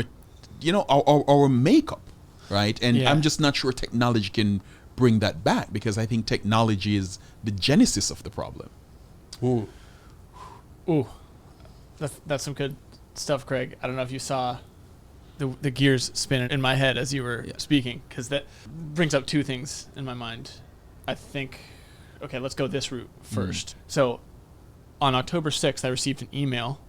our makeup, right? And I'm just not sure technology can bring that back, because I think technology is the genesis of the problem. Ooh, that's some good stuff, Craig. I don't know if you saw the gears spinning in my head as you were speaking, because that brings up two things in my mind. I think, okay, let's go this route first. So on October 6th, I received an email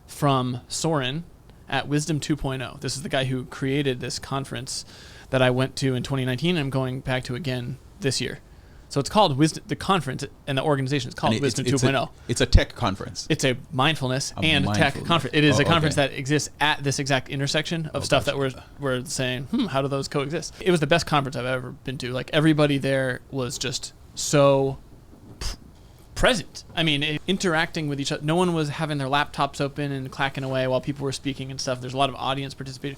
from Soren at Wisdom 2.0. This is the guy who created this conference that I went to in 2019 and I'm going back to again this year. So it's called Wisdom, the conference and the organization is called Wisdom 2.0. It's a tech conference. It's a mindfulness and tech conference. It is a conference that exists at this exact intersection of stuff that we're saying, how do those coexist? It was the best conference I've ever been to. Like, everybody there was just so present. I mean, interacting with each other. No one was having their laptops open and clacking away while people were speaking and stuff. There's a lot of audience participation.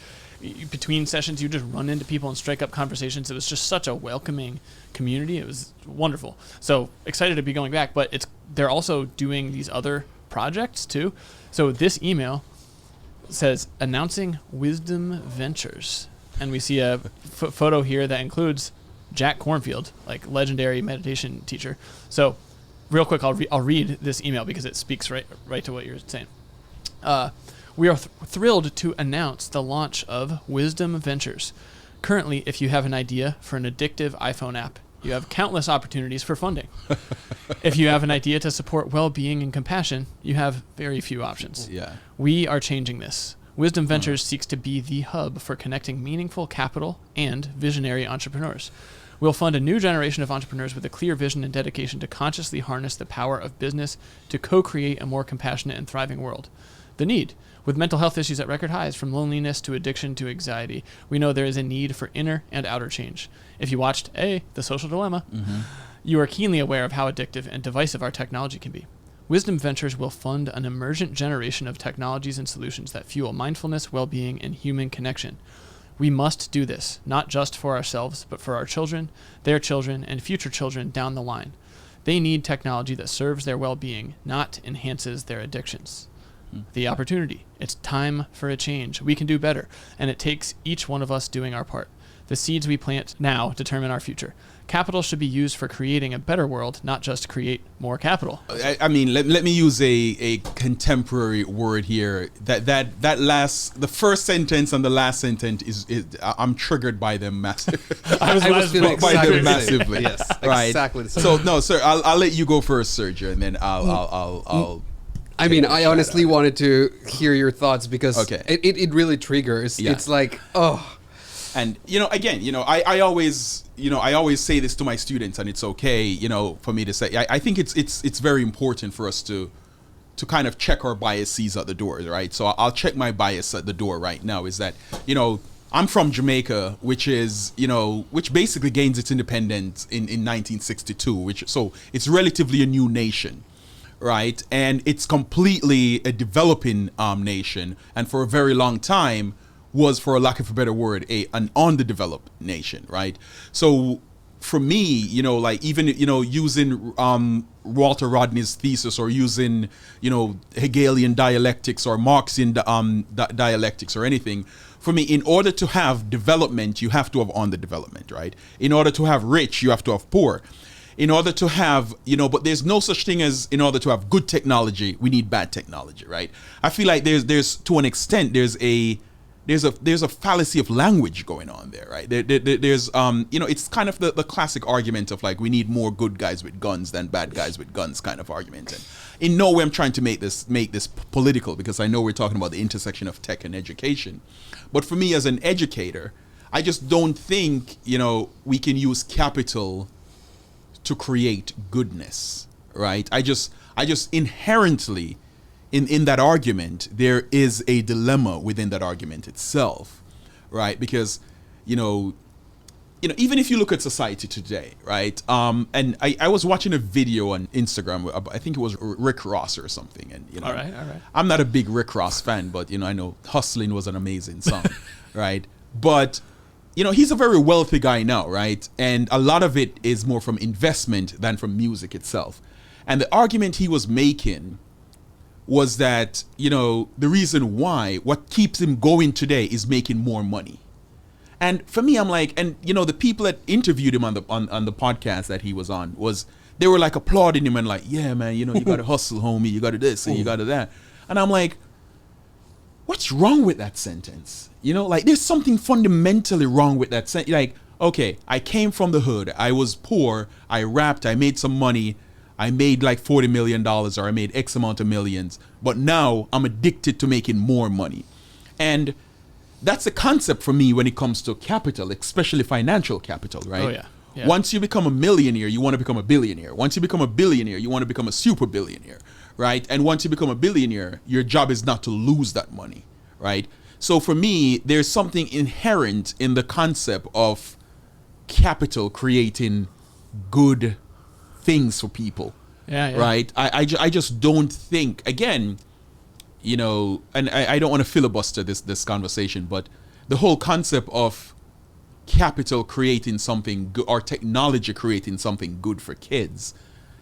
Between sessions, you just run into people and strike up conversations. It was just such a welcoming community. It was wonderful. So excited to be going back, but they're also doing these other projects too. So this email says announcing Wisdom Ventures, and we see a photo here that includes Jack Kornfield, like legendary meditation teacher. So real quick, I'll read this email because it speaks right to what you're saying. We are thrilled to announce the launch of Wisdom Ventures. Currently, if you have an idea for an addictive iPhone app, you have countless opportunities for funding. If you have an idea to support well-being and compassion, you have very few options. Yeah. We are changing this. Wisdom Ventures seeks to be the hub for connecting meaningful capital and visionary entrepreneurs. We'll fund a new generation of entrepreneurs with a clear vision and dedication to consciously harness the power of business to co-create a more compassionate and thriving world. The need. With mental health issues at record highs, from loneliness to addiction to anxiety, we know there is a need for inner and outer change. If you watched The Social Dilemma, you are keenly aware of how addictive and divisive our technology can be. Wisdom Ventures will fund an emergent generation of technologies and solutions that fuel mindfulness, well-being, and human connection. We must do this, not just for ourselves, but for our children, their children, and future children down the line. They need technology that serves their well-being, not enhances their addictions. The opportunity. It's time for a change. We can do better, and it takes each one of us doing our part. The seeds we plant now determine our future. Capital should be used for creating a better world, not just create more capital. I mean, let me use a contemporary word here. The first sentence and the last sentence is I'm triggered by them massively. I was feeling exactly massively. Yes, right. exactly the same. So no, sir, I'll let you go first, Sergio, and then I'll I mean, I honestly wanted to hear your thoughts because Okay. it really triggers. Yeah. It's like, oh. And again, I always say this to my students, and it's okay, for me to say. I think it's very important for us to kind of check our biases at the door, right? So I'll check my bias at the door right now. Is that I'm from Jamaica, which basically gains its independence in 1962, so it's relatively a new nation. Right, and it's completely a developing nation, and for a very long time was, for a lack of a better word, an underdeveloped nation. Right, so for me, even using Walter Rodney's thesis, or using Hegelian dialectics or Marxian dialectics or anything. For me, in order to have development, you have to have underdevelopment. Right, in order to have rich, you have to have poor. In order to have, but there's no such thing as, in order to have good technology, we need bad technology, right? I feel like there's to an extent, there's a fallacy of language going on there, right? There's it's kind of the classic argument of like, we need more good guys with guns than bad guys with guns kind of argument. And in no way I'm trying to make this political, because I know we're talking about the intersection of tech and education. But for me as an educator, I just don't think, we can use capital to create goodness, right? I just inherently in that argument, there is a dilemma within that argument itself, right? Because, even if you look at society today, right? And I was watching a video on Instagram, I think it was Rick Ross or something. And, All right. I'm not a big Rick Ross fan, but, I know Hustling was an amazing song, right? But he's a very wealthy guy now, right? And a lot of it is more from investment than from music itself. And the argument he was making was that, the reason why, what keeps him going today is making more money. And for me, I'm like, and the people that interviewed him on the podcast that he was on, they were like applauding him and like, yeah, man, you gotta hustle, homie, you gotta this and you gotta that. And I'm like, what's wrong with that sentence? There's something fundamentally wrong with that sentence. Like, okay, I came from the hood. I was poor. I rapped. I made some money. I made like $40 million, or I made X amount of millions. But now I'm addicted to making more money. And that's a concept for me when it comes to capital, especially financial capital, right? Oh, yeah. Once you become a millionaire, you want to become a billionaire. Once you become a billionaire, you want to become a super billionaire, right? And once you become a billionaire, your job is not to lose that money, right? So for me, there's something inherent in the concept of capital creating good things for people, Right? I just don't think, again, and I don't want to filibuster this conversation, but the whole concept of capital creating something good, or technology creating something good for kids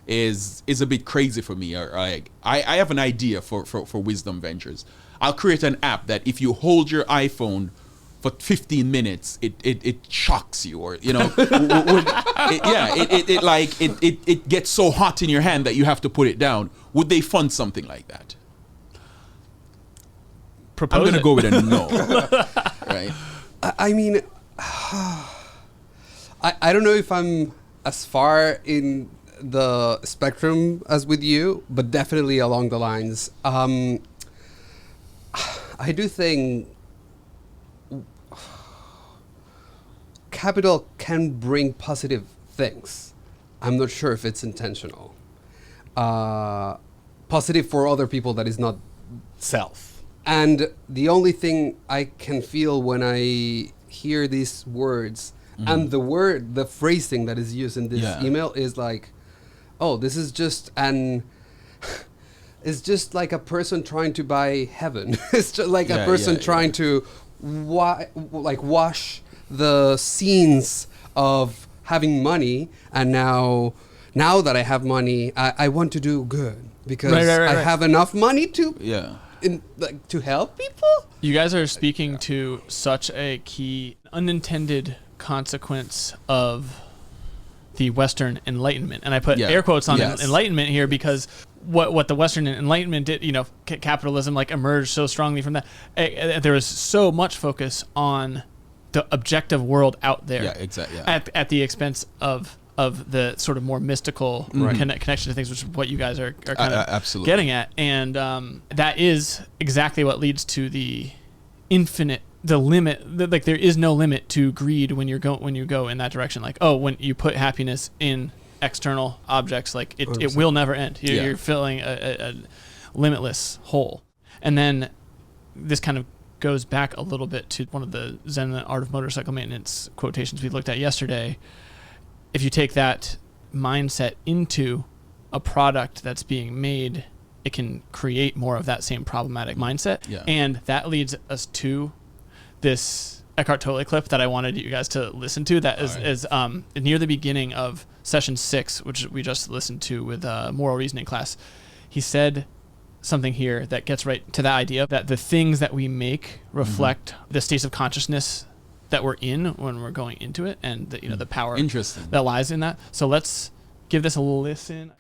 is a bit crazy for me. I have an idea for Wisdom Ventures. I'll create an app that if you hold your iPhone for 15 minutes, it shocks you, or it gets so hot in your hand that you have to put it down. Would they fund something like that? Propose I'm going to it. go with a no. Right? I mean, I don't know if I'm as far in the spectrum as with you, but definitely along the lines. I do think capital can bring positive things. I'm not sure if it's intentional. Positive for other people that is not self. And the only thing I can feel when I hear these words and the phrasing that is used in this email is like, oh, this is just it's just like a person trying to buy heaven. It's just like a person trying to wash the scenes of having money, and now that I have money, I want to do good because I have enough money to to help people. You guys are speaking to such a key unintended consequence of the Western Enlightenment, and I put air quotes on Enlightenment here because what the Western Enlightenment did, capitalism emerged so strongly from that. There was so much focus on the objective world out there, at the expense of the sort of more mystical connection to things, which is what you guys are kind of absolutely getting at, and that is exactly what leads to the infinite. The limit, there is no limit to greed when you go in that direction. When you put happiness in external objects, it will never end. You're filling a limitless hole. And then this kind of goes back a little bit to one of the Zen and the Art of Motorcycle Maintenance quotations we looked at yesterday. If you take that mindset into a product that's being made, it can create more of that same problematic mindset. And that leads us to this Eckhart Tolle clip that I wanted you guys to listen to. That is near the beginning of session 6, which we just listened to with moral reasoning class. He said something here that gets right to that idea that the things that we make reflect the states of consciousness that we're in when we're going into it, and the power that lies in that. So let's give this a listen.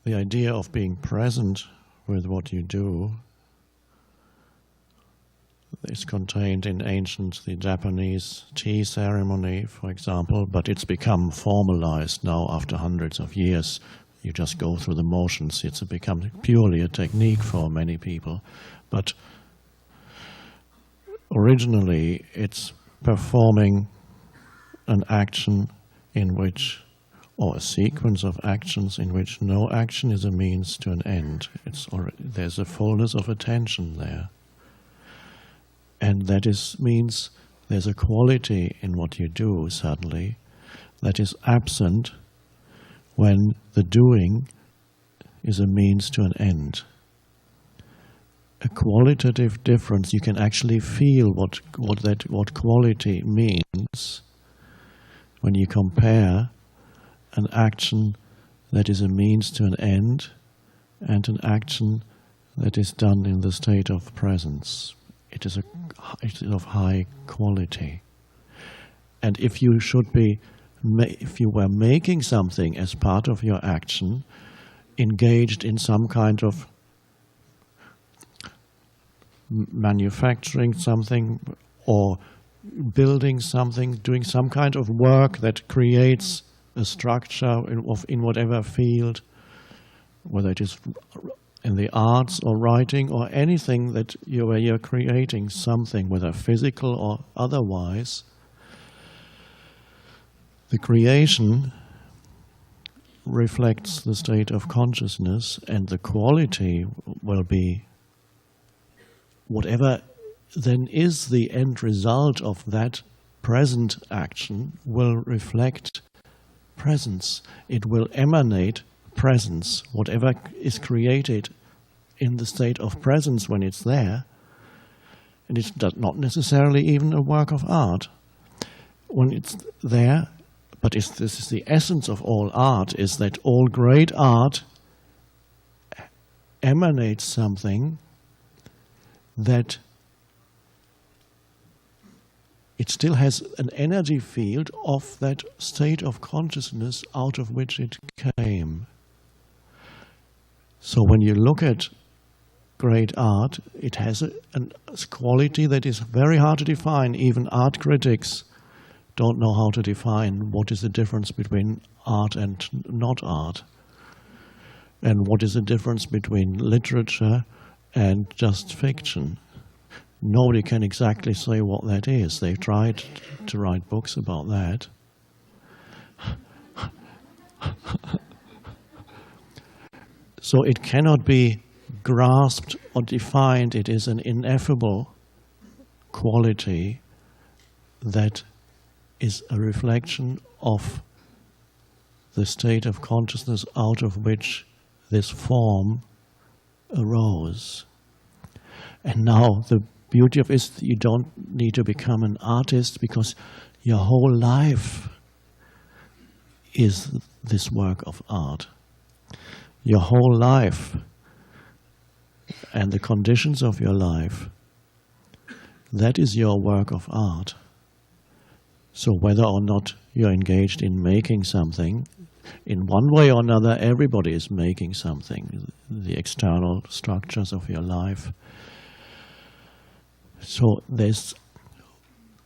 The idea of being present with what you do is contained in the Japanese tea ceremony, for example, but it's become formalized now after hundreds of years. You just go through the motions. It's become purely a technique for many people. But originally, it's performing an action or a sequence of actions in which no action is a means to an end. There's a fullness of attention there. And that means there's a quality in what you do, suddenly, that is absent when the doing is a means to an end. A qualitative difference, you can actually feel what quality means when you compare an action that is a means to an end and an action that is done in the state of presence. It is of high quality. And if you were making something as part of your action, engaged in some kind of manufacturing something or building something, doing some kind of work that creates a structure in whatever field, whether it is in the arts or writing or anything where you're creating something, whether physical or otherwise, the creation reflects the state of consciousness, and the quality will be whatever then is the end result of that present action will reflect presence. It will emanate presence, whatever is created in the state of presence when it's there, and it's not necessarily even a work of art. When it's there, but this is the essence of all art, is that all great art emanates something that it still has an energy field of that state of consciousness out of which it came. So when you look at great art, it has a quality that is very hard to define. Even art critics don't know how to define what is the difference between art and not art, and what is the difference between literature and just fiction. Nobody can exactly say what that is. They've tried to write books about that. So it cannot be grasped or defined. It is an ineffable quality that is a reflection of the state of consciousness out of which this form arose. And now the beauty of it is you don't need to become an artist, because your whole life is this work of art. Your whole life and the conditions of your life, that is your work of art. So whether or not you're engaged in making something, in one way or another, everybody is making something, the external structures of your life. So this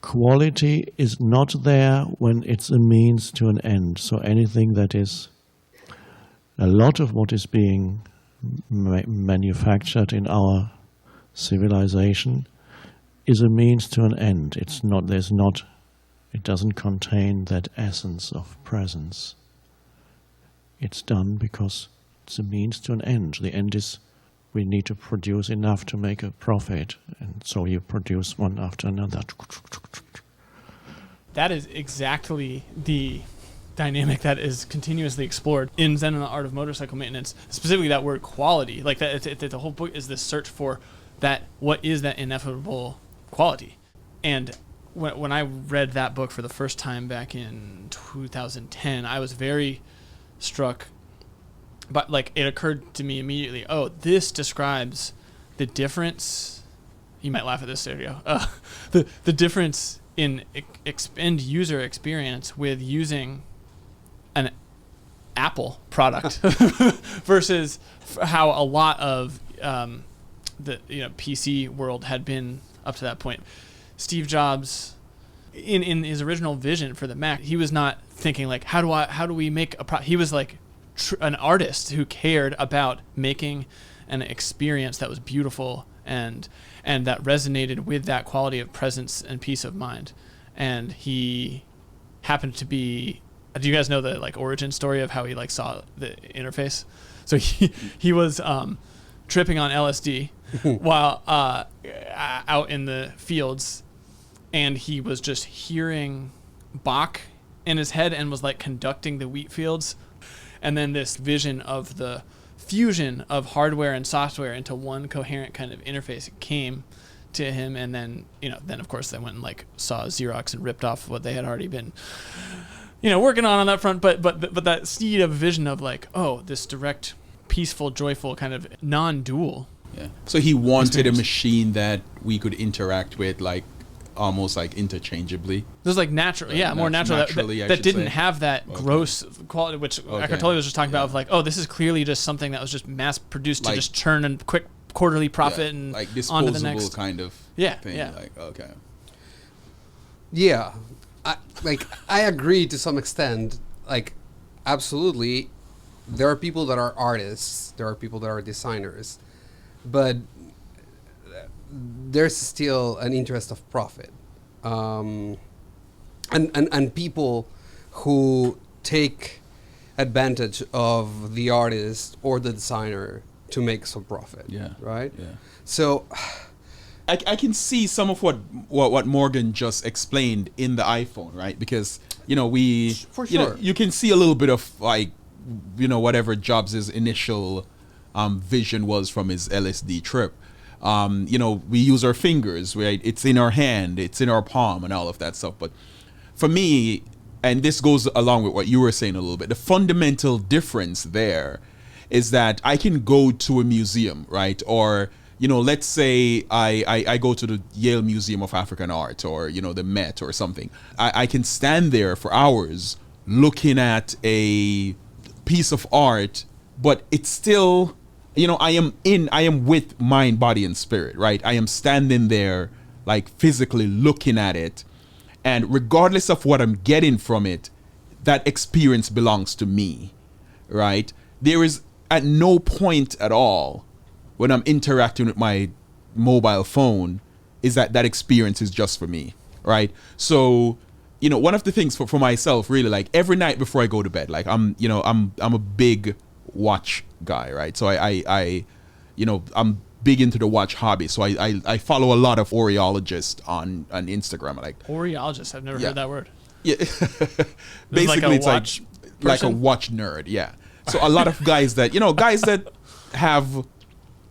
quality is not there when it's a means to an end. So anything that is, a lot of what is being manufactured in our civilization is a means to an end. It's not, it doesn't contain that essence of presence. It's done because it's a means to an end. The end is, we need to produce enough to make a profit, and so you produce one after another. That is exactly the dynamic that is continuously explored in Zen and the Art of Motorcycle Maintenance, specifically that word quality. Like that, the whole book is this search for that, what is that ineffable quality? And when I read that book for the first time back in 2010, I was very struck. But like it occurred to me immediately, oh, this describes the difference. You might laugh at this, Sergio. The difference in end user experience with using an Apple product versus how a lot of the PC world had been up to that point. Steve Jobs, in his original vision for the Mac, he was not thinking like, how do we make a product? He was like an artist who cared about making an experience that was beautiful and that resonated with that quality of presence and peace of mind. And he happened to be, do you guys know the like origin story of how he like saw the interface? So he was tripping on LSD while out in the fields, and he was just hearing Bach in his head and was like conducting the wheat fields. And then this vision of the fusion of hardware and software into one coherent kind of interface came to him. And then, then of course they went and like saw Xerox and ripped off what they had already been, working on that front. But that seed of vision of like, oh, this direct, peaceful, joyful kind of non-dual. Yeah. So he wanted experience. a machine that we could interact with, like almost like interchangeably. This was like natural, more natural. That didn't have that gross quality, which Eckhart Tolle was just talking about. Of like, oh, this is clearly just something that was just mass produced to just churn and quick quarterly profit and like on to the disposable next kind of thing. Yeah. Like, okay. Yeah, I agree to some extent. Like, absolutely, there are people that are artists, there are people that are designers, but there's still an interest of profit, and people who take advantage of the artist or the designer to make some profit. Yeah. Right. Yeah. So I can see some of what Morgan just explained in the iPhone, right? Because we For sure. you can see a little bit of like whatever Jobs' initial vision was from his LSD trip. We use our fingers, right? It's in our hand, it's in our palm, and all of that stuff. But for me, and this goes along with what you were saying a little bit, the fundamental difference there is that I can go to a museum, right? Or, let's say I go to the Yale Museum of African Art, or, the Met or something. I can stand there for hours looking at a piece of art, but it's still, I am with mind, body, and spirit, right? I am standing there, like physically looking at it. And regardless of what I'm getting from it, that experience belongs to me, right? There is at no point at all when I'm interacting with my mobile phone is that experience is just for me, right? So, one of the things for myself, really, like every night before I go to bed, like I'm a big watch guy, right? So I'm big into the watch hobby. So I follow a lot of aureologists on Instagram. Like aureologists, I've never heard that word. Yeah. Basically, it's like a watch nerd. Yeah. So a lot of guys that have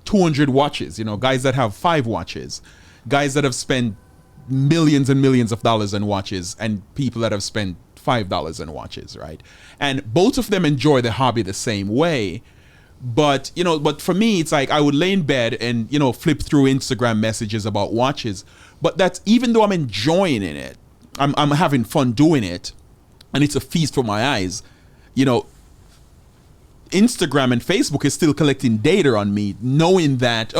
200 watches, guys that have 5 watches, guys that have spent millions and millions of dollars on watches, and people that have spent $5 on watches, right? And both of them enjoy the hobby the same way. But for me, it's like I would lay in bed and flip through Instagram messages about watches. But that's, even though I'm enjoying it, I'm having fun doing it, and it's a feast for my eyes. Instagram and Facebook is still collecting data on me, knowing that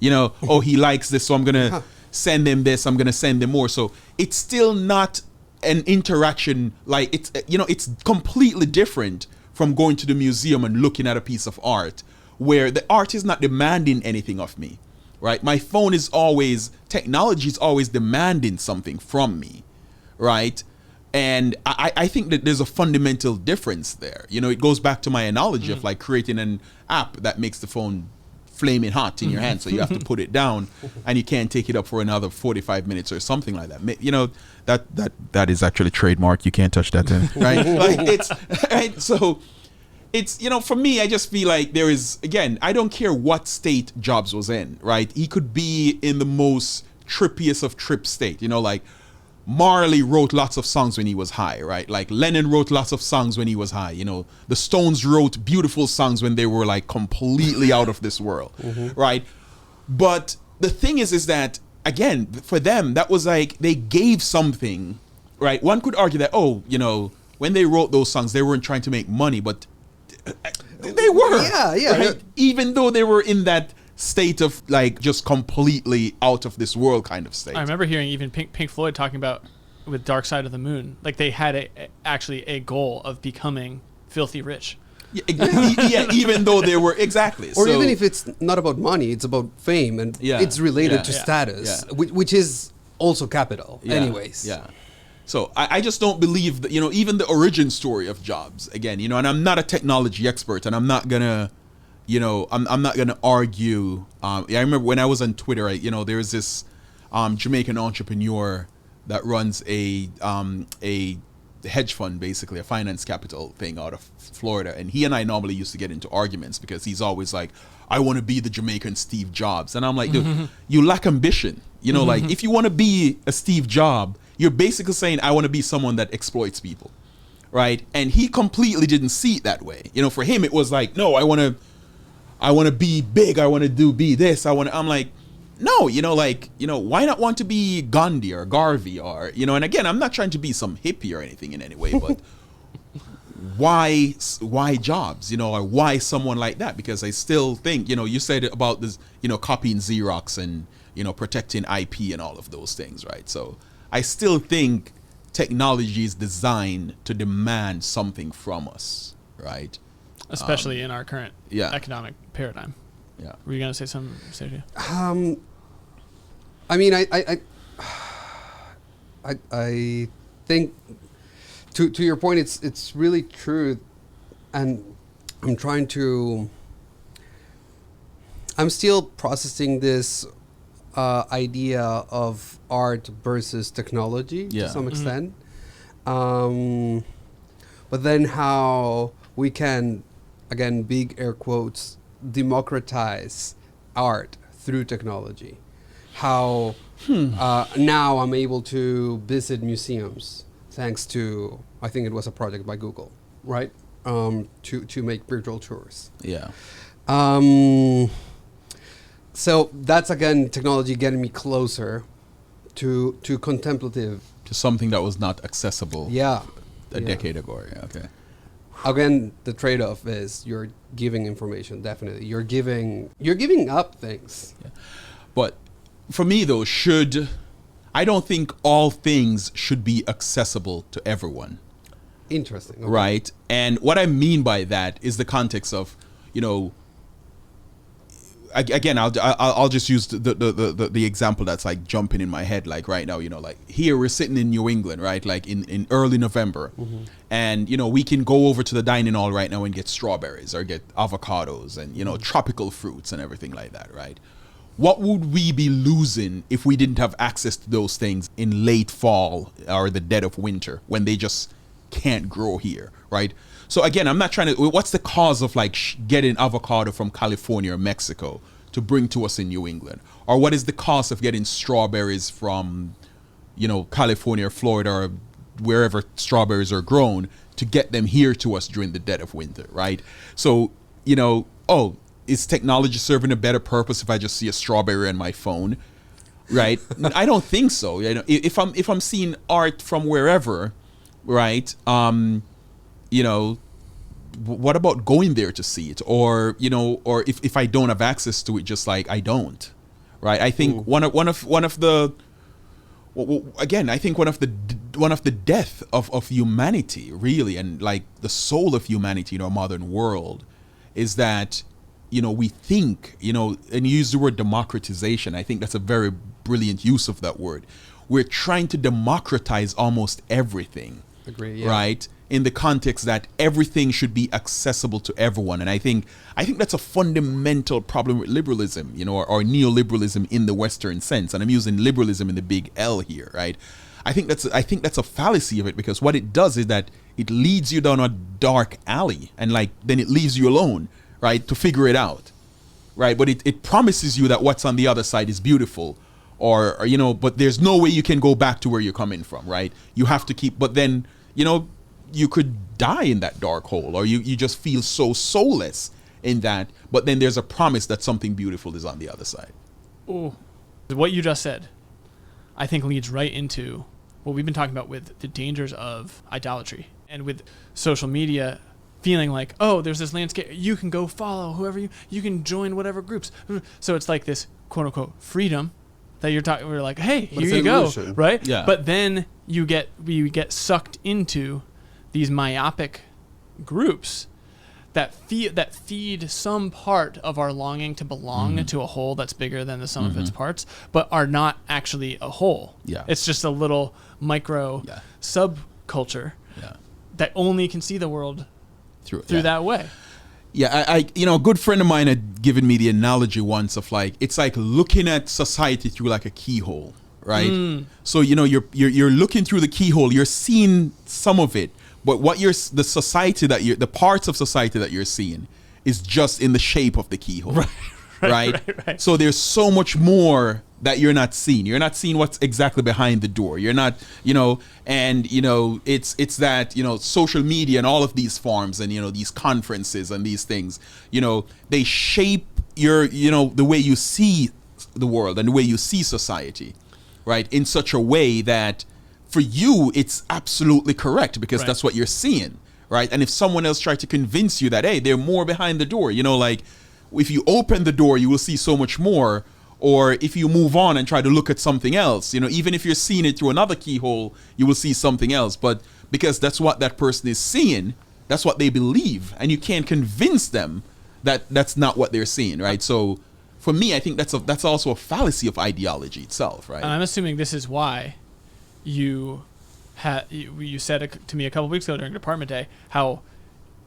he likes this, so I'm gonna send them this, I'm gonna send them more. So it's still not an interaction. Like it's completely different from going to the museum and looking at a piece of art, where the art is not demanding anything of me, right? My phone is always, technology is always demanding something from me, right? And I think that there's a fundamental difference there. It goes back to my analogy of like creating an app that makes the phone flaming hot in your hand, so you have to put it down and you can't take it up for another 45 minutes or something like that. That is actually trademark. You can't touch that thing, right? Like it's right. So it's for me, I just feel like there is, again, I don't care what state Jobs was in, right? He could be in the most trippiest of trip state, like Marley wrote lots of songs when he was high, right? Like Lennon wrote lots of songs when he was high. The Stones wrote beautiful songs when they were like completely out of this world, right? But the thing is that, again, for them, that was like they gave something, right? One could argue that, when they wrote those songs, they weren't trying to make money, but they were. Yeah. Right? Even though they were in that state of like just completely out of this world kind of state. I remember hearing even Pink Floyd talking about with Dark Side of the Moon, like they had actually a goal of becoming filthy rich. Yeah, even though they were, exactly. Or even if it's not about money, it's about fame, and it's related to status, which is also capital anyways. Yeah. So I just don't believe that, even the origin story of Jobs, again, and I'm not a technology expert, and I'm not gonna I'm not gonna argue. I remember when I was on Twitter, there's this Jamaican entrepreneur that runs a hedge fund, basically a finance capital thing out of Florida, and he and I normally used to get into arguments because he's always like, I want to be the Jamaican Steve Jobs, and I'm like, dude, you lack ambition. Like if you want to be a Steve Jobs, you're basically saying I want to be someone that exploits people, right? And he completely didn't see it that way. For him it was like, no, I want to be big. I want to be this. I'm like, no, why not want to be Gandhi or Garvey or, and again, I'm not trying to be some hippie or anything in any way, but why Jobs, or why someone like that? Because I still think, you said about this, copying Xerox and, protecting IP and all of those things, right? So I still think technology is designed to demand something from us, right? Especially in our current economic paradigm. Yeah. Were you gonna say something, Sergio? I mean, I think to your point, it's really true, and I'm still processing this idea of art versus technology to some extent. But then how we can, again, big air quotes, democratize art through technology. How now I'm able to visit museums thanks to, I think it was a project by Google, right? To make virtual tours. Yeah. So that's, again, technology getting me closer to contemplative. To something that was not accessible Yeah. a decade ago. Yeah, okay. Again, the trade-off is you're giving information, definitely. You're giving up things. Yeah. But for me, though, I don't think all things should be accessible to everyone. Interesting. Okay. Right? And what I mean by that is the context of, again, I'll just use the example that's like jumping in my head, like right now, like here we're sitting in New England, right? Like in early November, and we can go over to the dining hall right now and get strawberries or get avocados and tropical fruits and everything like that, right? What would we be losing if we didn't have access to those things in late fall or the dead of winter when they just can't grow here, right? So again, I'm not trying to, what's the cause of like getting avocado from California or Mexico to bring to us in New England? Or what is the cost of getting strawberries from, California or Florida or wherever strawberries are grown to get them here to us during the dead of winter, right? So, is technology serving a better purpose if I just see a strawberry on my phone, right? I don't think so. If I'm seeing art from wherever, right? What about going there to see it, or if I don't have access to it, just like I don't, right? I think one of the death of humanity, really, and like the soul of humanity in our modern world, is that we think, and you use the word democratization. I think that's a very brilliant use of that word. We're trying to democratize almost everything. Agree, yeah. Right? In the context that everything should be accessible to everyone. And I think that's a fundamental problem with liberalism, or neoliberalism in the Western sense. And I'm using liberalism in the big L here, right? I think that's a fallacy of it, because what it does is that it leads you down a dark alley and then it leaves you alone, right, to figure it out. Right? But it promises you that what's on the other side is beautiful. Or but there's no way you can go back to where you're coming from, right? You have to but then, you could die in that dark hole, or you just feel so soulless in that, but then there's a promise that something beautiful is on the other side. Oh, what you just said, I think leads right into what we've been talking about with the dangers of idolatry, and with social media feeling like, oh, there's this landscape, you can go follow whoever you can join whatever groups. So it's like this quote unquote freedom that you're talking, we're like, hey, here you go, right? Yeah. But then we get sucked into these myopic groups that feed some part of our longing to belong to a whole that's bigger than the sum of its parts, but are not actually a whole. Yeah. It's just a little micro subculture that only can see the world through that way. Yeah, I a good friend of mine had given me the analogy once of like, it's like looking at society through like a keyhole, right? So you're looking through the keyhole, you're seeing some of it, but the parts of society that you're seeing is just in the shape of the keyhole, right? So there's so much more that you're not seeing. You're not seeing what's exactly behind the door. You're not, it's that, social media and all of these forms and, these conferences and these things, they shape your, the way you see the world and the way you see society, right? In such a way that for you, it's absolutely correct because that's what you're seeing, right? And if someone else tried to convince you that, hey, they're more behind the door, like if you open the door, you will see so much more. Or if you move on and try to look at something else, even if you're seeing it through another keyhole, you will see something else. But because that's what that person is seeing, that's what they believe. And you can't convince them that that's not what they're seeing, right? So for me, I think that's also a fallacy of ideology itself, right? And I'm assuming this is why you said to me a couple weeks ago during Department Day how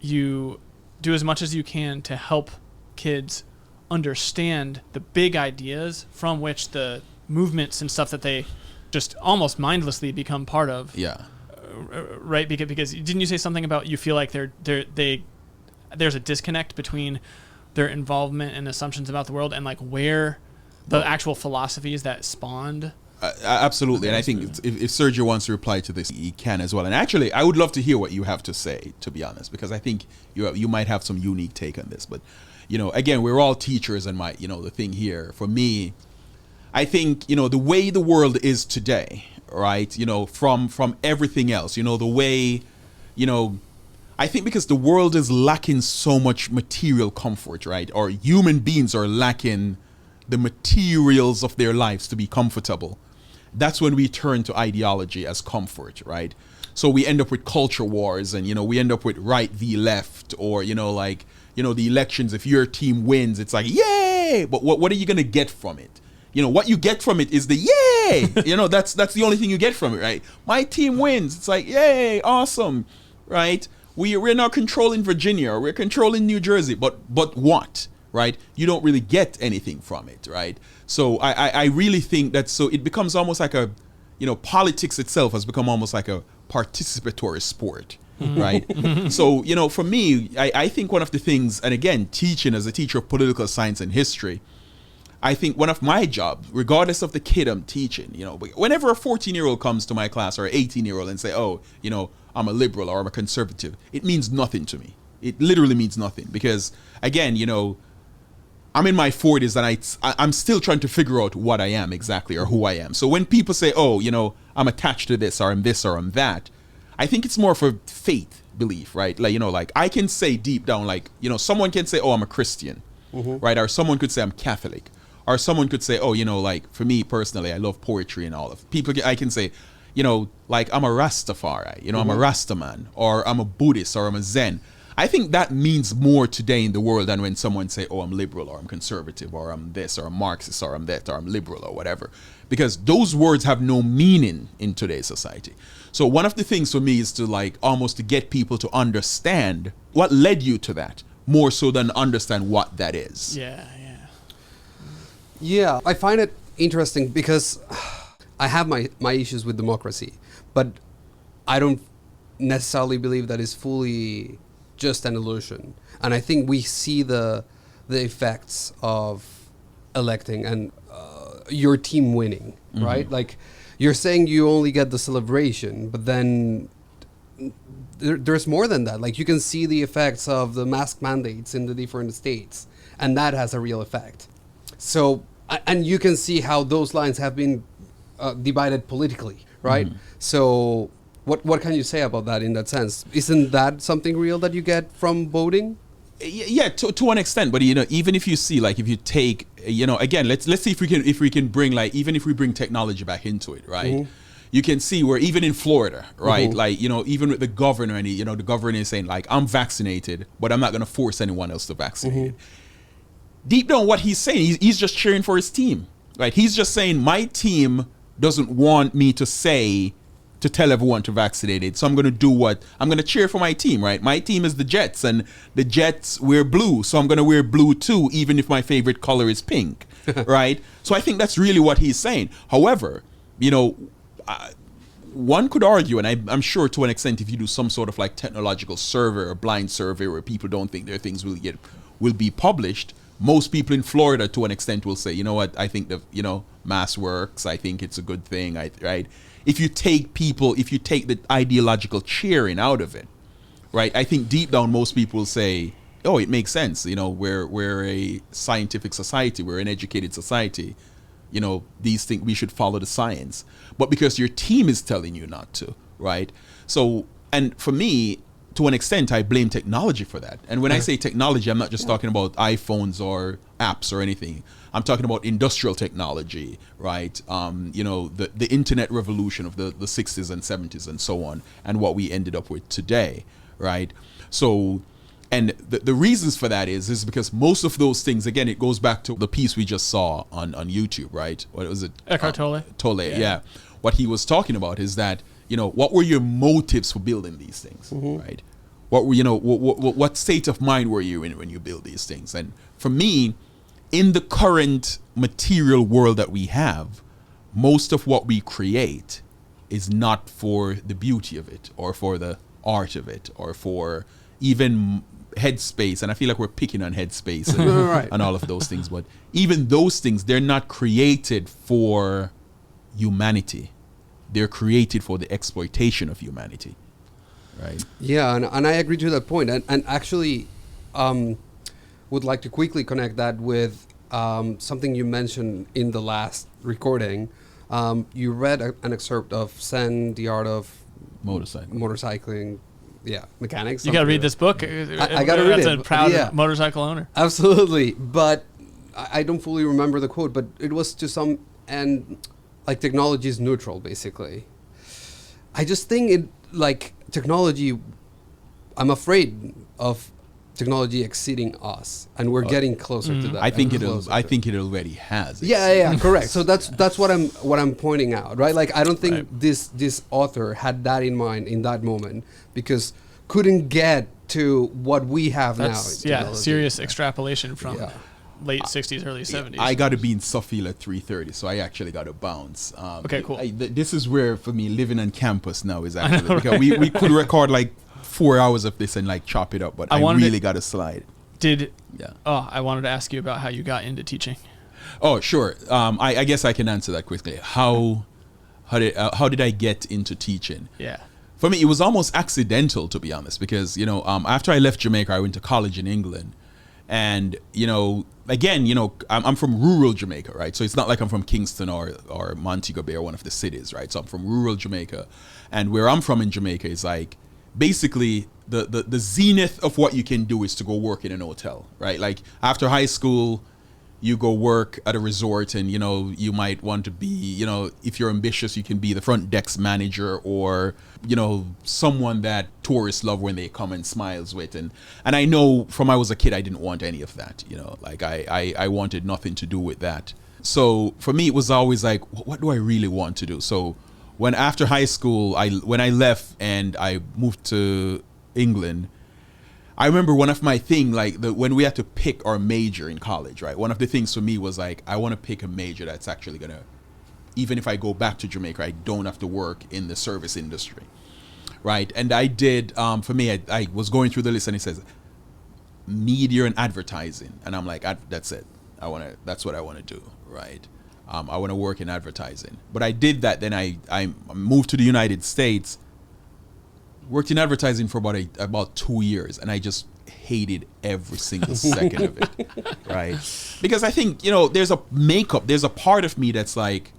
you do as much as you can to help kids understand the big ideas from which the movements and stuff that they just almost mindlessly become part of. Yeah. Right? Because didn't you say something about you feel like they there's a disconnect between their involvement and assumptions about the world and like where the actual philosophies that spawned. Absolutely, and I think if Sergio wants to reply to this, he can as well. And actually, I would love to hear what you have to say, to be honest, because I think you might have some unique take on this. But again, we're all teachers, and the thing here for me, I think the way the world is today, right? From everything else, the way, I think because the world is lacking so much material comfort, right? Or human beings are lacking the materials of their lives to be comfortable. That's when we turn to ideology as comfort, right? So we end up with culture wars, and we end up with right v left, or the elections. If your team wins, it's like yay, but what are you gonna get from it? What you get from it is the yay. That's the only thing you get from it, right? My team wins, it's like yay, awesome, right? We're not controlling Virginia, or we're controlling New Jersey, but what? Right? You don't really get anything from it, right? So I really think that, so it becomes almost like a, politics itself has become almost like a participatory sport, right? So, for me, I think one of the things, and again, teaching as a teacher of political science and history, I think one of my jobs, regardless of the kid I'm teaching, whenever a 14-year-old comes to my class, or an 18-year-old and say, oh, I'm a liberal or I'm a conservative, it means nothing to me. It literally means nothing, because again, I'm in my 40s, and I'm still trying to figure out what I am exactly, or who I am. So when people say, oh, I'm attached to this, or I'm this, or I'm that, I think it's more for faith belief, right? Like, I can say deep down, someone can say, oh, I'm a Christian, right? Or someone could say I'm Catholic, or someone could say, oh, for me personally, I love poetry and all of people. I can say, I'm a Rastafari, I'm a Rastaman, or I'm a Buddhist, or I'm a Zen. I think that means more today in the world than when someone say, oh, I'm liberal, or I'm conservative, or I'm this, or I'm Marxist, or I'm that, or I'm liberal, or whatever. Because those words have no meaning in today's society. So one of the things for me is to almost to get people to understand what led you to that, more so than understand what that is. Yeah, I find it interesting because I have my issues with democracy, but I don't necessarily believe that it's fully just an illusion. And I think we see the effects of electing and your team winning, right? Like, you're saying you only get the celebration, but then there's more than that. Like, you can see the effects of the mask mandates in the different states, and that has a real effect. So, and you can see how those lines have been divided politically, right? So what can you say about that in that sense? Isn't that something real that you get from voting? Yeah, to an extent, but even if you see, if you take, again, let's see if we can bring, even if we bring technology back into it, right? You can see where even in Florida, right? Even with the governor, and the governor is saying, I'm vaccinated, but I'm not going to force anyone else to vaccinate. Deep down, what he's saying, he's just cheering for his team, right? He's just saying, my team doesn't want me to tell everyone to vaccinate it, so I'm going to cheer for my team, right? My team is the Jets, and the Jets wear blue, so I'm going to wear blue too, even if my favorite color is pink, right? So I think that's really what he's saying. However, one could argue, and I'm sure to an extent, if you do some sort of technological survey or blind survey where people don't think their things will be published, most people in Florida to an extent will say, you know what, I think mass works, I think it's a good thing, right? If you take the ideological cheering out of it, right? I think deep down most people will say, oh, it makes sense. We're a scientific society, we're an educated society. These things, we should follow the science. But because your team is telling you not to, right? So, and for me, to an extent, I blame technology for that. And when I say technology, I'm not just talking about iPhones or apps or anything. I'm talking about industrial technology, right? The internet revolution of the 60s and 70s and so on, and what we ended up with today, right? So, and the reasons for that is because most of those things, again, it goes back to the piece we just saw on YouTube, right? What was it? Eckhart Tolle. Tolle, yeah. What he was talking about is that, what were your motives for building these things, right? What were, what state of mind were you in when you build these things? And for me, in the current material world that we have, most of what we create is not for the beauty of it, or for the art of it, or for even headspace, and I feel like we're picking on headspace and, Right. and all of those things. But even those things, they're not created for humanity. They're created for the exploitation of humanity, right? Yeah, and I agree to that point. And actually, would like to quickly connect that with something you mentioned in the last recording. You read an excerpt of Zen, The Art of Motorcycling. Yeah, mechanics. You got to read this book. I got to read it. That's a proud Yeah. motorcycle owner. Absolutely, but I don't fully remember the quote, but it was to some end, like technology is neutral, basically. I just think it, like technology, I'm afraid of technology exceeding us, and we're getting closer to that. I think and it. closer I to think it already has. Yeah, correct. So that's what I'm pointing out, right? Like I don't think Right. this author had that in mind in that moment, because couldn't get to what we have That's now. in technology. serious extrapolation from Yeah. late 60s, early 70s. I got to be in Suffield at 3:30, so I actually got to bounce. Okay, cool. This is where, for me, living on campus now is actually, because we could record like 4 hours of this and like chop it up, but I really got to slide. I wanted to ask you about how you got into teaching. Oh, sure. I guess I can answer that quickly. How did I get into teaching? Yeah. For me, it was almost accidental, to be honest, because, after I left Jamaica, I went to college in England. And, again, I'm from rural Jamaica, right? So it's not like I'm from Kingston or Montego Bay or one of the cities, right? So I'm from rural Jamaica. And where I'm from in Jamaica is like, basically, the zenith of what you can do is to go work in an hotel, right? Like, after high school, you go work at a resort and, you might want to be, if you're ambitious, you can be the front desk manager or, someone that tourists love when they come and smiles with. And I know from I was a kid, I didn't want any of that, like I wanted nothing to do with that. So for me, it was always like, what do I really want to do? So when after high school, when I left and I moved to England, I remember one of my thing, like when we had to pick our major in college, right? One of the things for me was like, I want to pick a major that's actually going to, even if I go back to Jamaica, I don't have to work in the service industry, right? And I did, for me, I was going through the list and it says media and advertising. And I'm like, that's it. That's what I want to do, right? I want to work in advertising. But I did that. Then I moved to the United States, worked in advertising for about 2 years, and I just hated every single second of it, right? Because I think, there's a part of me that's like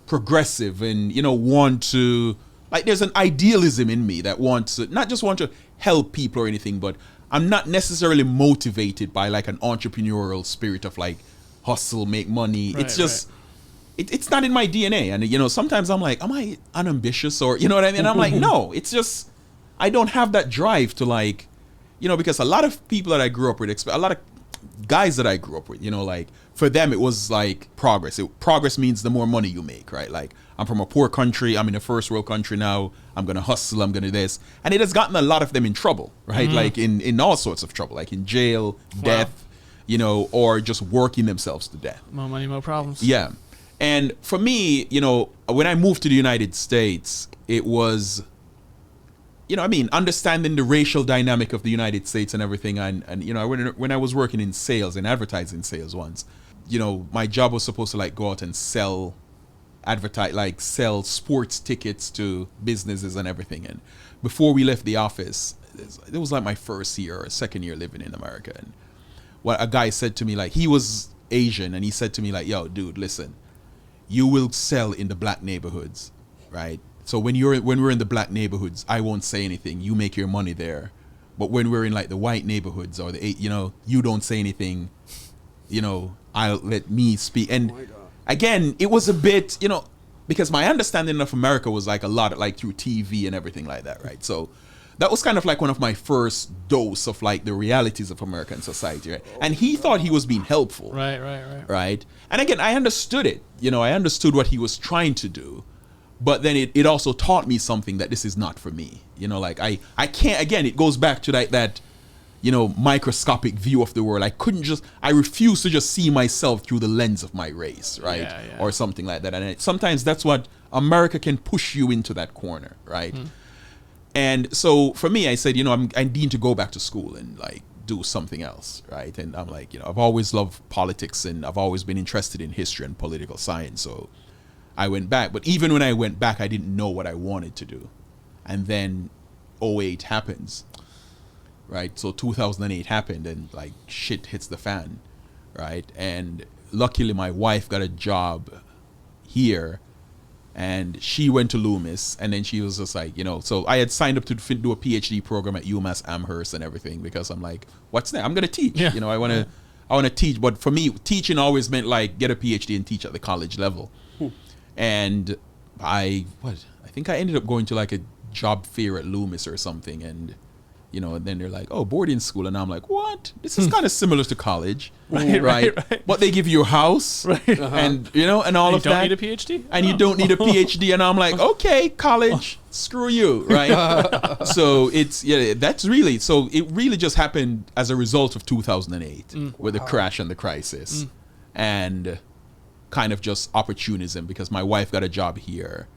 progressive and, want to, like, there's an idealism in me that wants to, not just want to help people or anything, but I'm not necessarily motivated by like an entrepreneurial spirit of like hustle, make money. It's just, it's not in my DNA. And, sometimes I'm like, am I unambitious or, you know what I mean? I'm like, no, it's just, I don't have that drive to like, because a lot of people that I grew up with, a lot of guys that I grew up with, like for them, it was like progress. Progress means the more money you make, right? Like I'm from a poor country. I'm in a first world country now. I'm going to hustle. I'm going to this. And it has gotten a lot of them in trouble, right? Like in all sorts of trouble, like in jail, death, or just working themselves to death. More money, more problems. Yeah. And for me, when I moved to the United States, it was, understanding the racial dynamic of the United States and everything. And when I was working in sales, in advertising sales once, my job was supposed to like go out and sell sports tickets to businesses and everything. And before we left the office, it was like my first year or second year living in America. And what a guy said to me, like, he was Asian, and he said to me like, yo, dude, listen, you will sell in the black neighborhoods, right? So when we're in the black neighborhoods, I won't say anything. You make your money there. But when we're in like the white neighborhoods or you don't say anything, I'll let me speak. And again, it was a bit, because my understanding of America was like a lot like through TV and everything like that, right? So that was kind of like one of my first dose of like the realities of American society, right? And he thought he was being helpful. Right. And again, I understood it. I understood what he was trying to do. But then it also taught me something that this is not for me. Like I can't, again, it goes back to that microscopic view of the world. I refuse to just see myself through the lens of my race, right? Yeah. Or something like that. And sometimes that's what America can push you into that corner, right? And so for me, I said, I need to go back to school and like do something else, right? And I'm like, I've always loved politics and I've always been interested in history and political science. So I went back. But even when I went back, I didn't know what I wanted to do. And then 2008 happens, right? So 2008 happened and like shit hits the fan, right? And luckily my wife got a job here. And she went to Loomis, and then she was just like, so I had signed up to do a PhD program at UMass Amherst and everything, because I'm like, what's that? I'm going to teach. Yeah. I want to teach. But for me, teaching always meant like get a PhD and teach at the college level. And I think I ended up going to like a job fair at Loomis or something, and and then they're like, oh, boarding school, and I'm like, what? This is kind of similar to college, right? But they give you a house, right? And and all of that. You don't need a PhD, and you don't need a PhD, and I'm like, okay, college, screw you, right? So that's really, so it really just happened as a result of 2008 with the crash and the crisis, and kind of just opportunism, because my wife got a job here.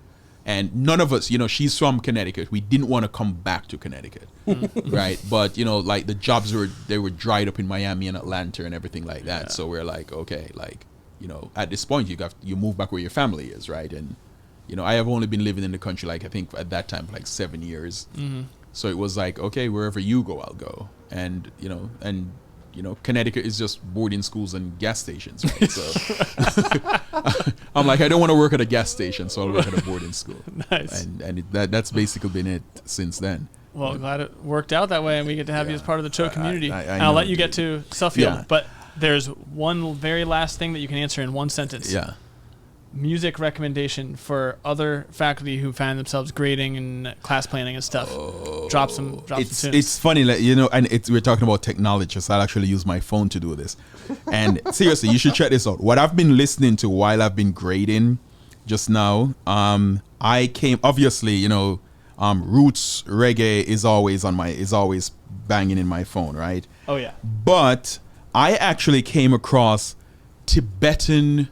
And none of us, she's from Connecticut. We didn't want to come back to Connecticut, right? But, like the jobs they were dried up in Miami and Atlanta and everything like that. Yeah. So we're like, okay, like, at this point you move back where your family is, right? And, I have only been living in the country, like I think at that time, like 7 years. Mm-hmm. So it was like, okay, wherever you go, I'll go. And, Connecticut is just boarding schools and gas stations, right? So I'm like, I don't want to work at a gas station, so I'll work at a boarding school. Nice. And that's basically been it since then. Well, glad it worked out that way, and we get to have you as part of the Cho community. I and I'll know, let you get to Suffield, Yeah. but there's one very last thing that you can answer in one sentence. Yeah. Music recommendation for other faculty who find themselves grading and class planning and stuff. Drop some tunes. It's funny, like, and we're talking about technology, so I'll actually use my phone to do this. And seriously, you should check this out. What I've been listening to while I've been grading just now, I came, obviously, roots reggae is always banging in my phone, right? Oh yeah. But I actually came across Tibetan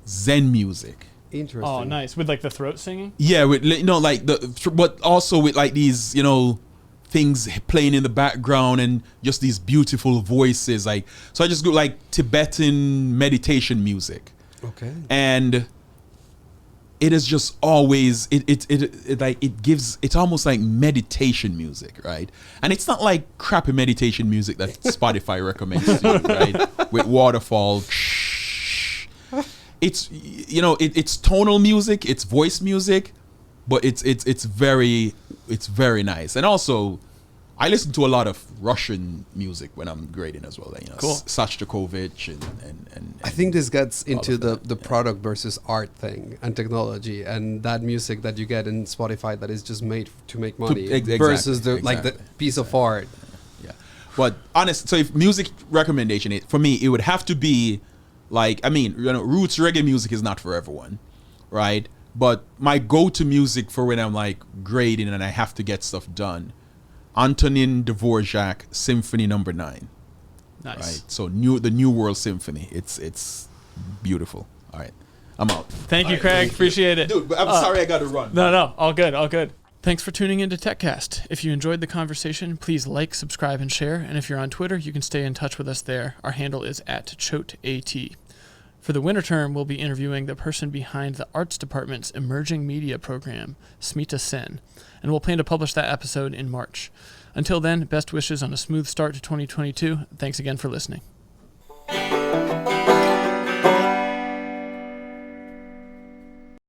Zen music. Interesting. Oh, nice. With like the throat singing? Yeah, with but also with like these, things playing in the background and just these beautiful voices. Like, so I just go like Tibetan meditation music. Okay. And it is just always it's almost like meditation music, right? And it's not like crappy meditation music that Spotify recommends to you, right? With waterfall. It's it's tonal music, it's voice music, but it's very nice. And also, I listen to a lot of Russian music when I'm grading as well. Like, cool. Shostakovich and I think this gets into the yeah. product versus art thing and technology, and that music that you get in Spotify that is just made to make money versus the piece of art. Yeah, but honest. So if music recommendation, for me, it would have to be. Like, I mean, roots reggae music is not for everyone, right? But my go-to music for when I'm like grading and I have to get stuff done, Antonin Dvorak Symphony No. 9. Nice. Right. So the New World Symphony. It's beautiful. All right, I'm out. Thank you, Craig. Appreciate it. Dude, I'm sorry I got to run. No, all good, all good. Thanks for tuning in to TECcast. If you enjoyed the conversation, please like, subscribe, and share. And if you're on Twitter, you can stay in touch with us there. Our handle is @ChoteAT. For the winter term, we'll be interviewing the person behind the Arts Department's Emerging Media program, Smita Sen, and we'll plan to publish that episode in March. Until then, best wishes on a smooth start to 2022. Thanks again for listening.